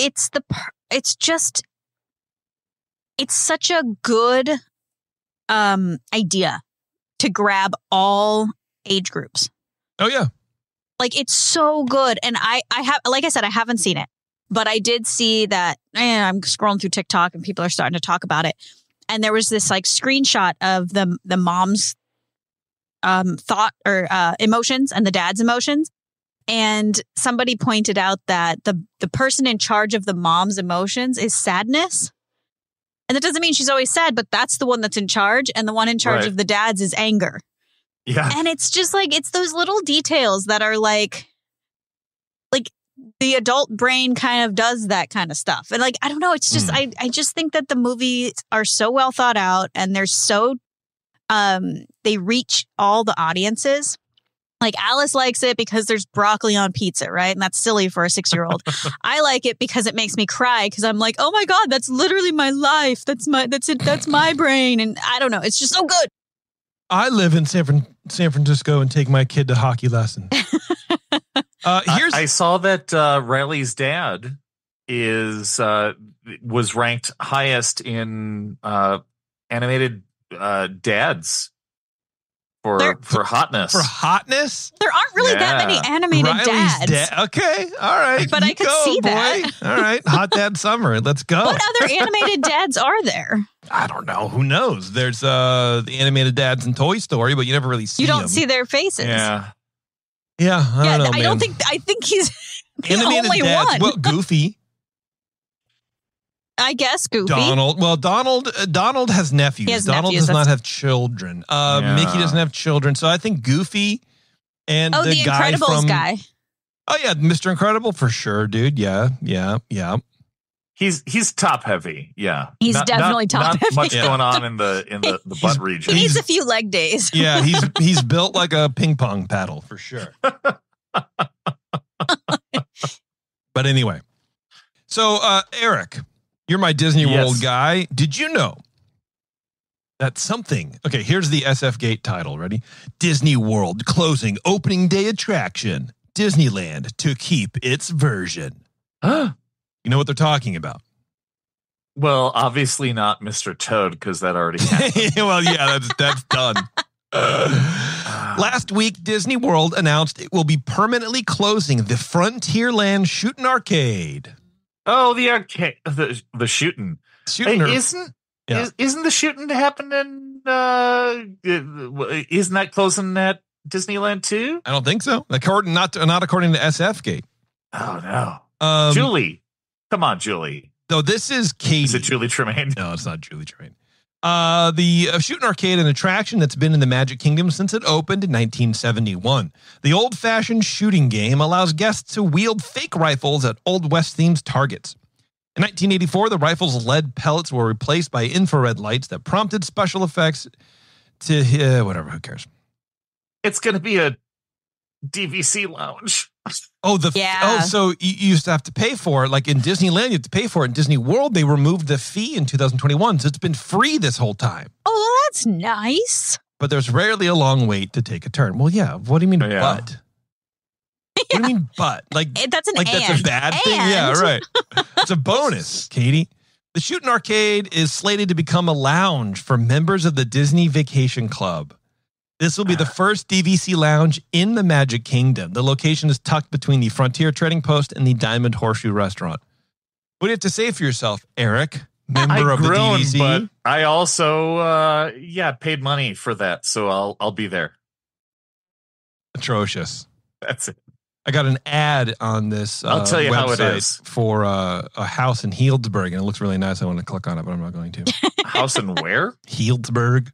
such a good idea to grab all age groups. Oh yeah. Like it's so good. And I have, like I said, I haven't seen it, but I did see that I'm scrolling through TikTok and people are starting to talk about it. And there was this like screenshot of the mom's thought or emotions and the dad's emotions. And somebody pointed out that the person in charge of the mom's emotions is sadness. And that doesn't mean she's always sad, but that's the one that's in charge. And the one in charge of the dad's is anger. Yeah. And it's just like, it's those little details that are like the adult brain kind of does that kind of stuff. And like, I don't know. It's just, I just think that the movies are so well thought out and they're so, they reach all the audiences. Like Alice likes it because there's broccoli on pizza, right? And that's silly for a 6-year-old. I like it because it makes me cry because I'm like, oh my God, that's literally my life. That's my brain. And I don't know. It's just so good. I live in San Francisco and take my kid to hockey lessons. I saw that Riley's dad was ranked highest in animated dads for hotness. For hotness? There aren't really that many animated Riley's dads. Okay, all right. But I could see that. All right, hot dad summer. Let's go. What other animated dads are there? I don't know. Who knows? There's the animated dads in Toy Story, but you never really see them. You don't see their faces. Yeah. Yeah, I don't know, man. I think he's the animated only dads, one. well, Goofy. I guess Goofy. Donald. Well, Donald has nephews. Donald does not have children. Mickey doesn't have children. So I think Goofy and the guy Incredibles guy. Oh yeah, Mr. Incredible for sure, dude. Yeah. He's top heavy. Yeah. He's definitely top heavy. Not much going on in the butt region. He needs a few leg days. Yeah, he's built like a ping pong paddle for sure. But anyway. So Eric, you're my Disney World guy. Did you know that something... Okay, here's the SF Gate title. Ready? Disney World closing opening day attraction. Disneyland to keep its version. Huh? You know what they're talking about? Well, obviously not Mr. Toad, because that already happened. Well, yeah, that's done. Last week, Disney World announced it will be permanently closing the Frontierland Shootin' Arcade. Oh, the arcade, the shooting. Isn't the shooting happening? Isn't that closing at Disneyland too? I don't think so. Not according to SF Gate. Oh no, Julie, come on, Julie. No, this is Katie. Is it Julie Tremaine? No, it's not Julie Tremaine. The Shootin' Arcade, an attraction that's been in the Magic Kingdom since it opened in 1971. The old-fashioned shooting game allows guests to wield fake rifles at Old West-themed targets. In 1984, the rifles' lead pellets were replaced by infrared lights that prompted special effects to... whatever, who cares? It's going to be a DVC lounge. So you used to have to pay for it. Like in Disneyland, you have to pay for it. In Disney World, they removed the fee in 2021, so it's been free this whole time. Oh, that's nice. But there's rarely a long wait to take a turn. Well, yeah. What do you mean, but? What do you mean, but? Like that's an that's a bad thing? Yeah, right. It's a bonus, Katie. The Shootin' Arcade is slated to become a lounge for members of the Disney Vacation Club. This will be the first DVC lounge in the Magic Kingdom. The location is tucked between the Frontier Trading Post and the Diamond Horseshoe Restaurant. What do you have to say for yourself, Eric, member of the DVC? But I also, paid money for that, so I'll be there. Atrocious. That's it. I got an ad on this I'll tell you website how it is. For a house in Healdsburg, and it looks really nice. I want to click on it, but I'm not going to. House in where? Healdsburg.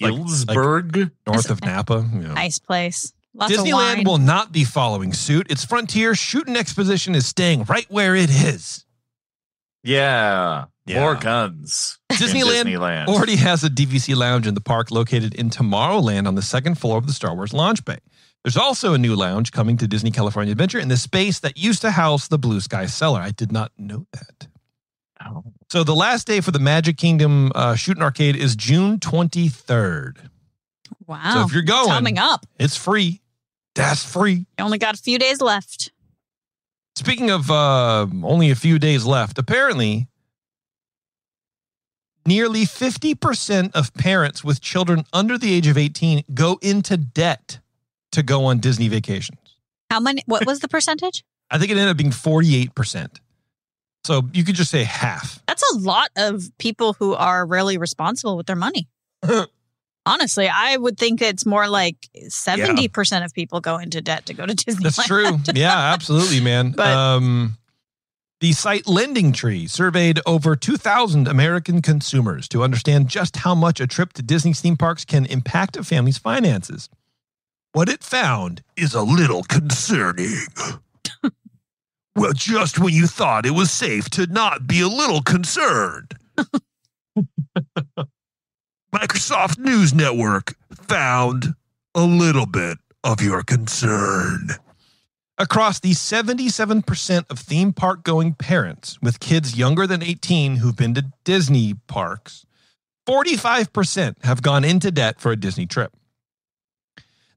Healdsburg? North of Napa. You know. Nice place. Lots Disneyland of wine. will not be following suit. Its Frontier Shootin' Exposition is staying right where it is. Yeah. More guns. Disneyland already has a DVC lounge in the park located in Tomorrowland on the second floor of the Star Wars launch bay. There's also a new lounge coming to Disney California Adventure in the space that used to house the Blue Sky Cellar. I did not know that. Oh. So the last day for the Magic Kingdom Shooting Arcade is June 23rd. Wow. So if you're going, coming up, it's free. That's free. You only got a few days left. Speaking of only a few days left, apparently nearly 50% of parents with children under the age of 18 go into debt to go on Disney vacations. How many? What was the percentage? I think it ended up being 48%. So you could just say half. That's a lot of people who are really responsible with their money. Honestly, I would think it's more like 70% of people go into debt to go to Disneyland. That's true. Yeah, absolutely, man. But, the site Lending Tree surveyed over 2,000 American consumers to understand just how much a trip to Disney's theme parks can impact a family's finances. What it found is a little concerning. Well, just when you thought it was safe to not be a little concerned. Microsoft News Network found a little bit of your concern. Across the 77% of theme park going parents with kids younger than 18 who've been to Disney parks, 45% have gone into debt for a Disney trip.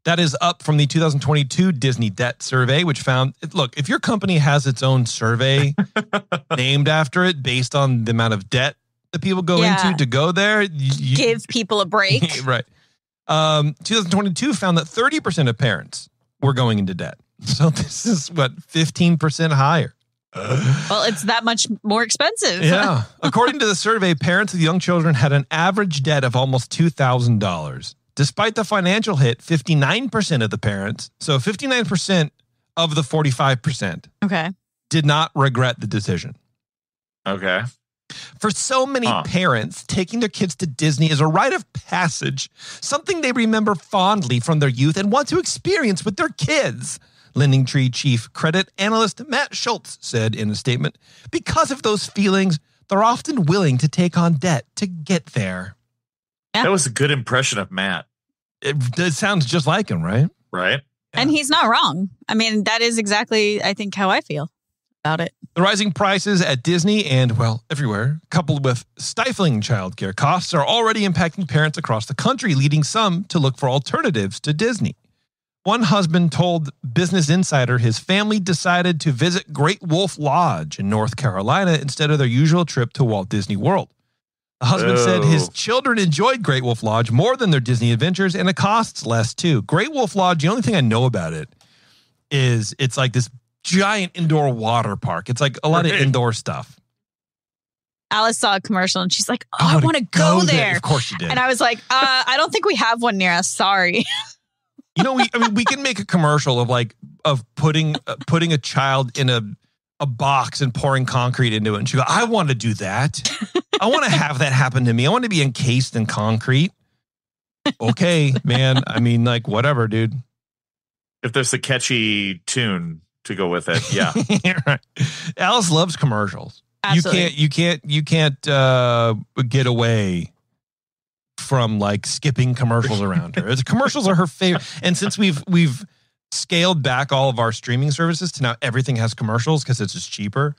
That is up from the 2022 Disney Debt Survey, which found, look, if your company has its own survey named after it based on the amount of debt that people go into to go there, you give people a break. Right. 2022 found that 30% of parents were going into debt. So this is 15% higher. Well, it's that much more expensive. Yeah. According to the survey, parents with young children had an average debt of almost $2,000. Despite the financial hit, 59% of the parents, so 59% of the 45%, did not regret the decision. Okay. For so many parents, taking their kids to Disney is a rite of passage, something they remember fondly from their youth and want to experience with their kids. Lending Tree Chief Credit Analyst Matt Schultz said in a statement, because of those feelings, they're often willing to take on debt to get there. Yeah. That was a good impression of Matt. It sounds just like him, right? Right. Yeah. And he's not wrong. I mean, that is exactly, I think, how I feel about it. The rising prices at Disney and, well, everywhere, coupled with stifling childcare costs, are already impacting parents across the country, leading some to look for alternatives to Disney. One husband told Business Insider his family decided to visit Great Wolf Lodge in North Carolina instead of their usual trip to Walt Disney World. The husband said his children enjoyed Great Wolf Lodge more than their Disney adventures, and it costs less, too. Great Wolf Lodge, the only thing I know about it is it's like this giant indoor water park. It's like a lot of indoor stuff. Alice saw a commercial, and she's like, I want to go there. Of course you did. And I was like, I don't think we have one near us. Sorry. You know, we can make a commercial of putting a child in a box and pouring concrete into it. And she go, I want to do that. I want to have that happen to me. I want to be encased in concrete. Okay, man. I mean, like, whatever, dude. If there's a catchy tune to go with it, yeah. Right. Alice loves commercials. Absolutely. You can't get away from like skipping commercials around her. Commercials are her favorite. And since we've scaled back all of our streaming services to now everything has commercials because it's just cheaper,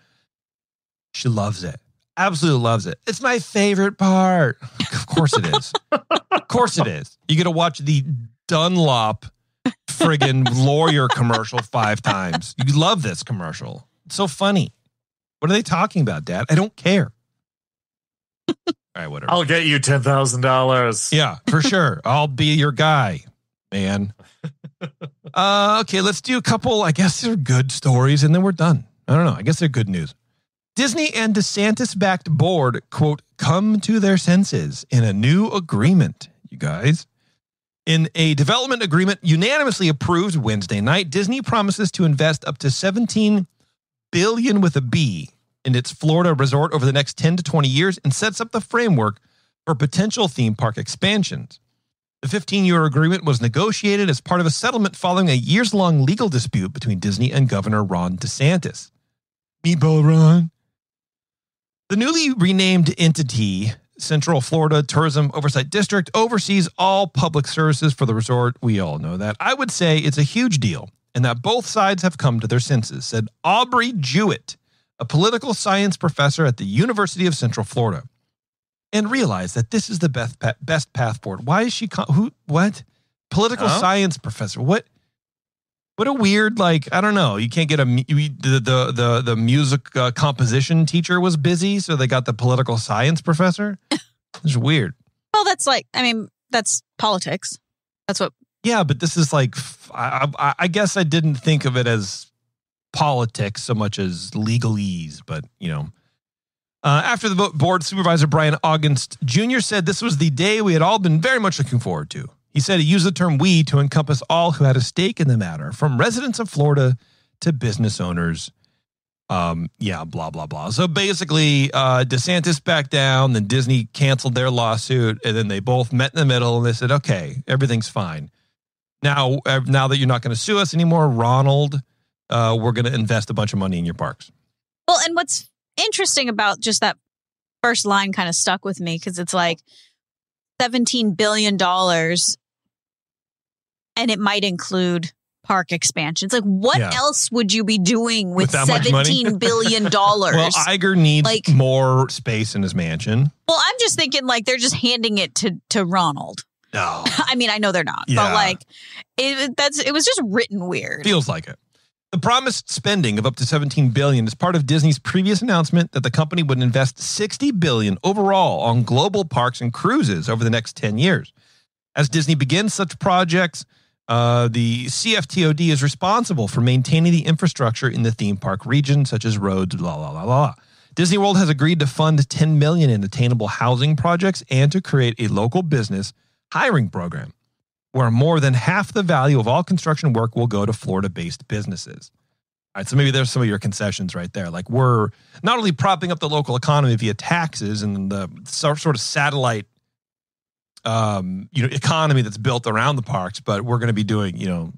she loves it. Absolutely loves it. It's my favorite part. Of course it is. Of course it is. You get to watch the Dunlop friggin' lawyer commercial 5 times. You love this commercial. It's so funny. What are they talking about, Dad? I don't care. All right, whatever. I'll get you $10,000. Yeah, for sure. I'll be your guy, man. Okay, let's do a couple, I guess they're good stories, and then we're done. I don't know. I guess they're good news. Disney and DeSantis-backed board, quote, come to their senses in a new agreement, you guys. In a development agreement unanimously approved Wednesday night, Disney promises to invest up to $17 billion with a B in its Florida resort over the next 10 to 20 years and sets up the framework for potential theme park expansions. The 15-year agreement was negotiated as part of a settlement following a years-long legal dispute between Disney and Governor Ron DeSantis. Meatball Ron. The newly renamed entity, Central Florida Tourism Oversight District, oversees all public services for the resort. We all know that. I would say it's a huge deal and that both sides have come to their senses, said Aubrey Jewett a political science professor at the University of Central Florida, and realized that this is the best path forward. Why is she? What? Political science professor? What a weird, like, I don't know. You can't get the music composition teacher was busy, so they got the political science professor. It's weird. Well, that's politics. That's what. Yeah, but this is like, I guess I didn't think of it as politics so much as legalese, but after the vote, board supervisor Brian August Jr. said this was the day we had all been very much looking forward to. He said he used the term "we" to encompass all who had a stake in the matter, from residents of Florida to business owners. Blah, blah, blah. So basically, DeSantis backed down, then Disney canceled their lawsuit, and then they both met in the middle, and they said, okay, everything's fine. Now that you're not going to sue us anymore, Ronald, we're going to invest a bunch of money in your parks. Well, and what's interesting about just that first line kind of stuck with me, because it's like $17 billion, and it might include park expansions. Like, what else would you be doing with $17 billion? Well, Iger needs more space in his mansion. Well, I'm just thinking like they're just handing it to Ronald. No. I mean, I know they're not, but like it was just written weird. Feels like it. The promised spending of up to $17 billion is part of Disney's previous announcement that the company would invest $60 billion overall on global parks and cruises over the next 10 years. As Disney begins such projects, the CFTOD is responsible for maintaining the infrastructure in the theme park region, such as roads, blah, blah, blah, blah. Disney World has agreed to fund $10 million in attainable housing projects and to create a local business hiring program where more than half the value of all construction work will go to Florida-based businesses. All right, so maybe there's some of your concessions right there. Like, we're not only propping up the local economy via taxes and the sort of satellite economy that's built around the parks, but we're going to be doing,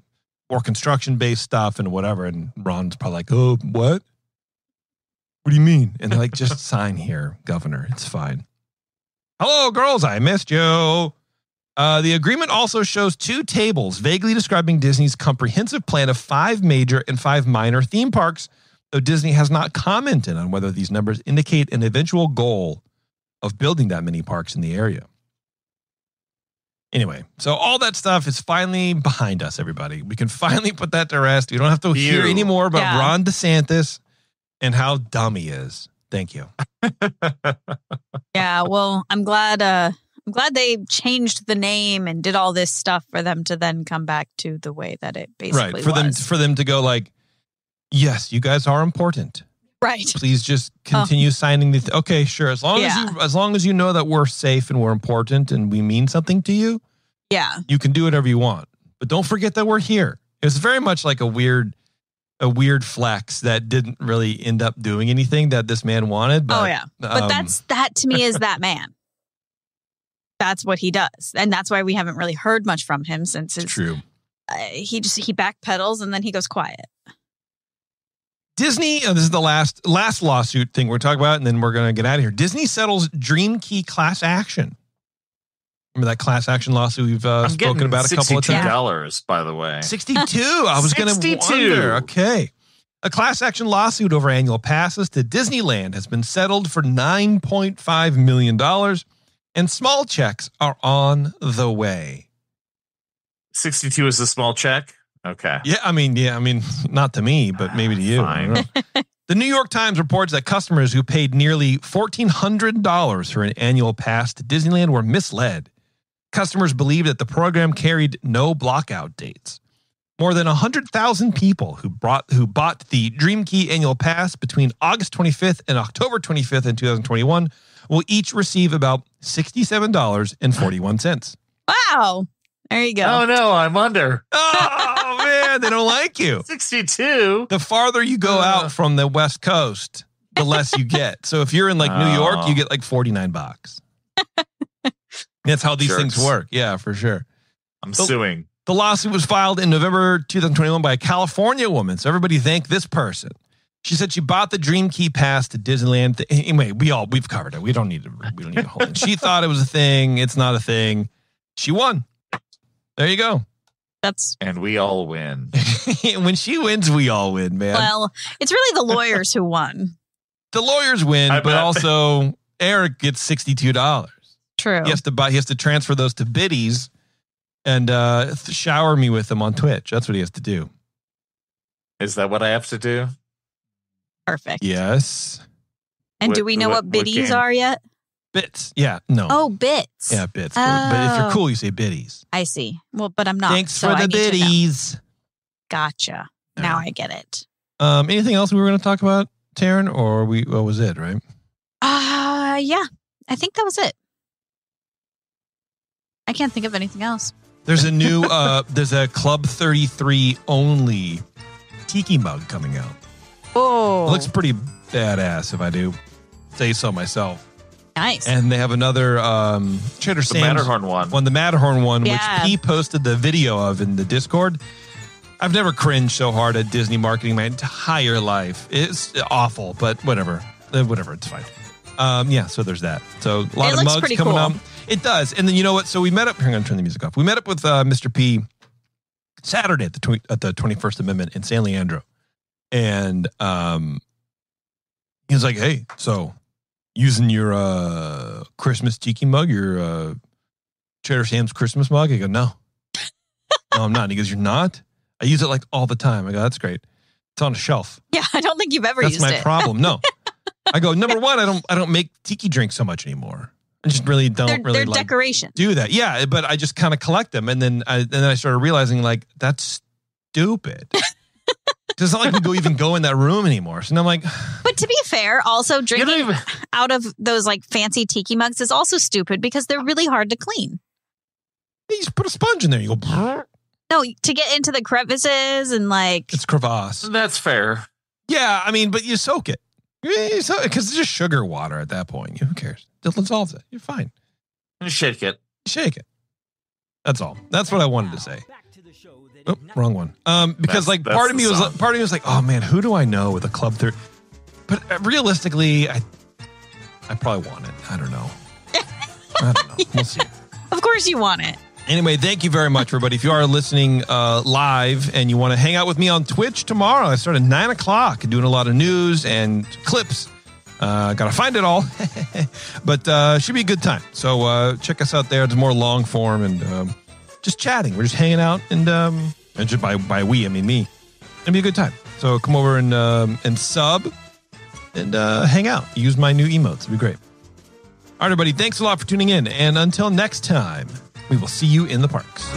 more construction-based stuff and whatever. And Ron's probably like, oh, what? What do you mean? And they're like, just sign here, Governor. It's fine. Hello, girls. I missed you. The agreement also shows 2 tables vaguely describing Disney's comprehensive plan of 5 major and 5 minor theme parks, though Disney has not commented on whether these numbers indicate an eventual goal of building that many parks in the area. Anyway, so all that stuff is finally behind us, everybody. We can finally put that to rest. We don't have to hear any more about Ron DeSantis and how dumb he is. Thank you. Yeah, well, I'm glad they changed the name and did all this stuff for them to then come back to the way that it basically was. For them to go like, yes, you guys are important. Right. Please just continue signing these. Okay, sure. As long as you know that we're safe and we're important and we mean something to you. Yeah. You can do whatever you want, but don't forget that we're here. It was very much like a weird flex that didn't really end up doing anything that this man wanted. But, but that to me is that man. That's what he does. And that's why we haven't really heard much from him since it's true. He backpedals and then he goes quiet. Disney, this is the last lawsuit thing we're talking about, and then we're going to get out of here. Disney settles Dream Key class action. Remember that class action lawsuit we've spoken about a couple of times? $62, by the way. 62. I was going to wonder. Okay. A class action lawsuit over annual passes to Disneyland has been settled for $9.5 million, and small checks are on the way. 62 is a small check? Okay. Yeah, I mean, not to me, but maybe to you. Fine. The New York Times reports that customers who paid nearly $1,400 for an annual pass to Disneyland were misled. Customers believed that the program carried no blockout dates. More than 100,000 people who bought the Dream Key annual pass between August 25th and October 25th in 2021 will each receive about $67.41. Wow. There you go. Oh, no, I'm under. Oh, man, they don't like you. 62. The farther you go out from the West Coast, the less you get. So if you're in like New York, you get like $49. That's how these things work. Yeah, for sure. I'm suing. The lawsuit was filed in November 2021 by a California woman. So everybody thank this person. She said she bought the Dream Key pass to Disneyland. Anyway, we've covered it. We don't need to hold it. She thought it was a thing. It's not a thing. She won. There you go. And we all win. When she wins, we all win, man. Well, it's really the lawyers who won. the lawyers win, but also Eric gets $62. True. He has to transfer those to biddies and shower me with them on Twitch. That's what he has to do. Is that what I have to do? Perfect. Yes. And do we know what biddies are yet? Bits. Yeah. No. Oh, bits. Yeah, bits. But if you're cool, you say biddies. I see. Well, but I'm not. Thanks for the biddies. Gotcha. Now I get it. Anything else we were going to talk about, Taryn, or what was it, right? Yeah. I think that was it. I can't think of anything else. There's a new, there's a Club 33 only tiki mug coming out. Oh. It looks pretty badass, if I do say so myself. Nice. And they have another Trader Sam's. The Matterhorn one. The Matterhorn one, Yeah. which he posted the video of in the Discord. I've never cringed so hard at Disney marketing my entire life. It's awful, but whatever. Whatever, it's fine. So there's that. So a lot of mugs coming cool. up. It does. And then you know what? So we met up. Here, I'm going to turn the music off. We met up with Mr. P Saturday at the 21st Amendment in San Leandro. And he was like, hey, so using your Christmas tiki mug, your Trader Sam's Christmas mug? I go, no. No, I'm not. And he goes, you're not? I use it like all the time. I go, that's great. It's on a shelf. Yeah, I don't think you've ever used it. That's my problem. No. I go, number one, I don't make tiki drinks so much anymore. I just really don't They're like decoration. do that. Yeah, but I just kind of collect them. And then I started realizing like that's stupid. It's not like we even go in that room anymore. So now I'm like, but to be fair, also drinking out of those like fancy tiki mugs is also stupid because they're really hard to clean. You just put a sponge in there. You go, no, to get into the crevices and like it's crevasse. That's fair. Yeah, I mean, but you soak it. Because it's just sugar water at that point. Who cares? It dissolves it. You're fine. And shake it. Shake it. That's all. That's what I wanted to say. Oh, wrong one. Because that's part of me was like, oh man, who do I know with a Club 30? But realistically, I probably want it. I don't know. We'll see. Of course you want it. Anyway, thank you very much, everybody. If you are listening live and you want to hang out with me on Twitch tomorrow, I start at 9 o'clock doing a lot of news and clips. Got to find it all. But should be a good time. So check us out there. It's more long form and just chatting. We're just hanging out. And just by we, I mean me. It'll be a good time. So come over and sub and hang out. Use my new emotes. It'll be great. All right, everybody. Thanks a lot for tuning in. And until next time, we will see you in the parks.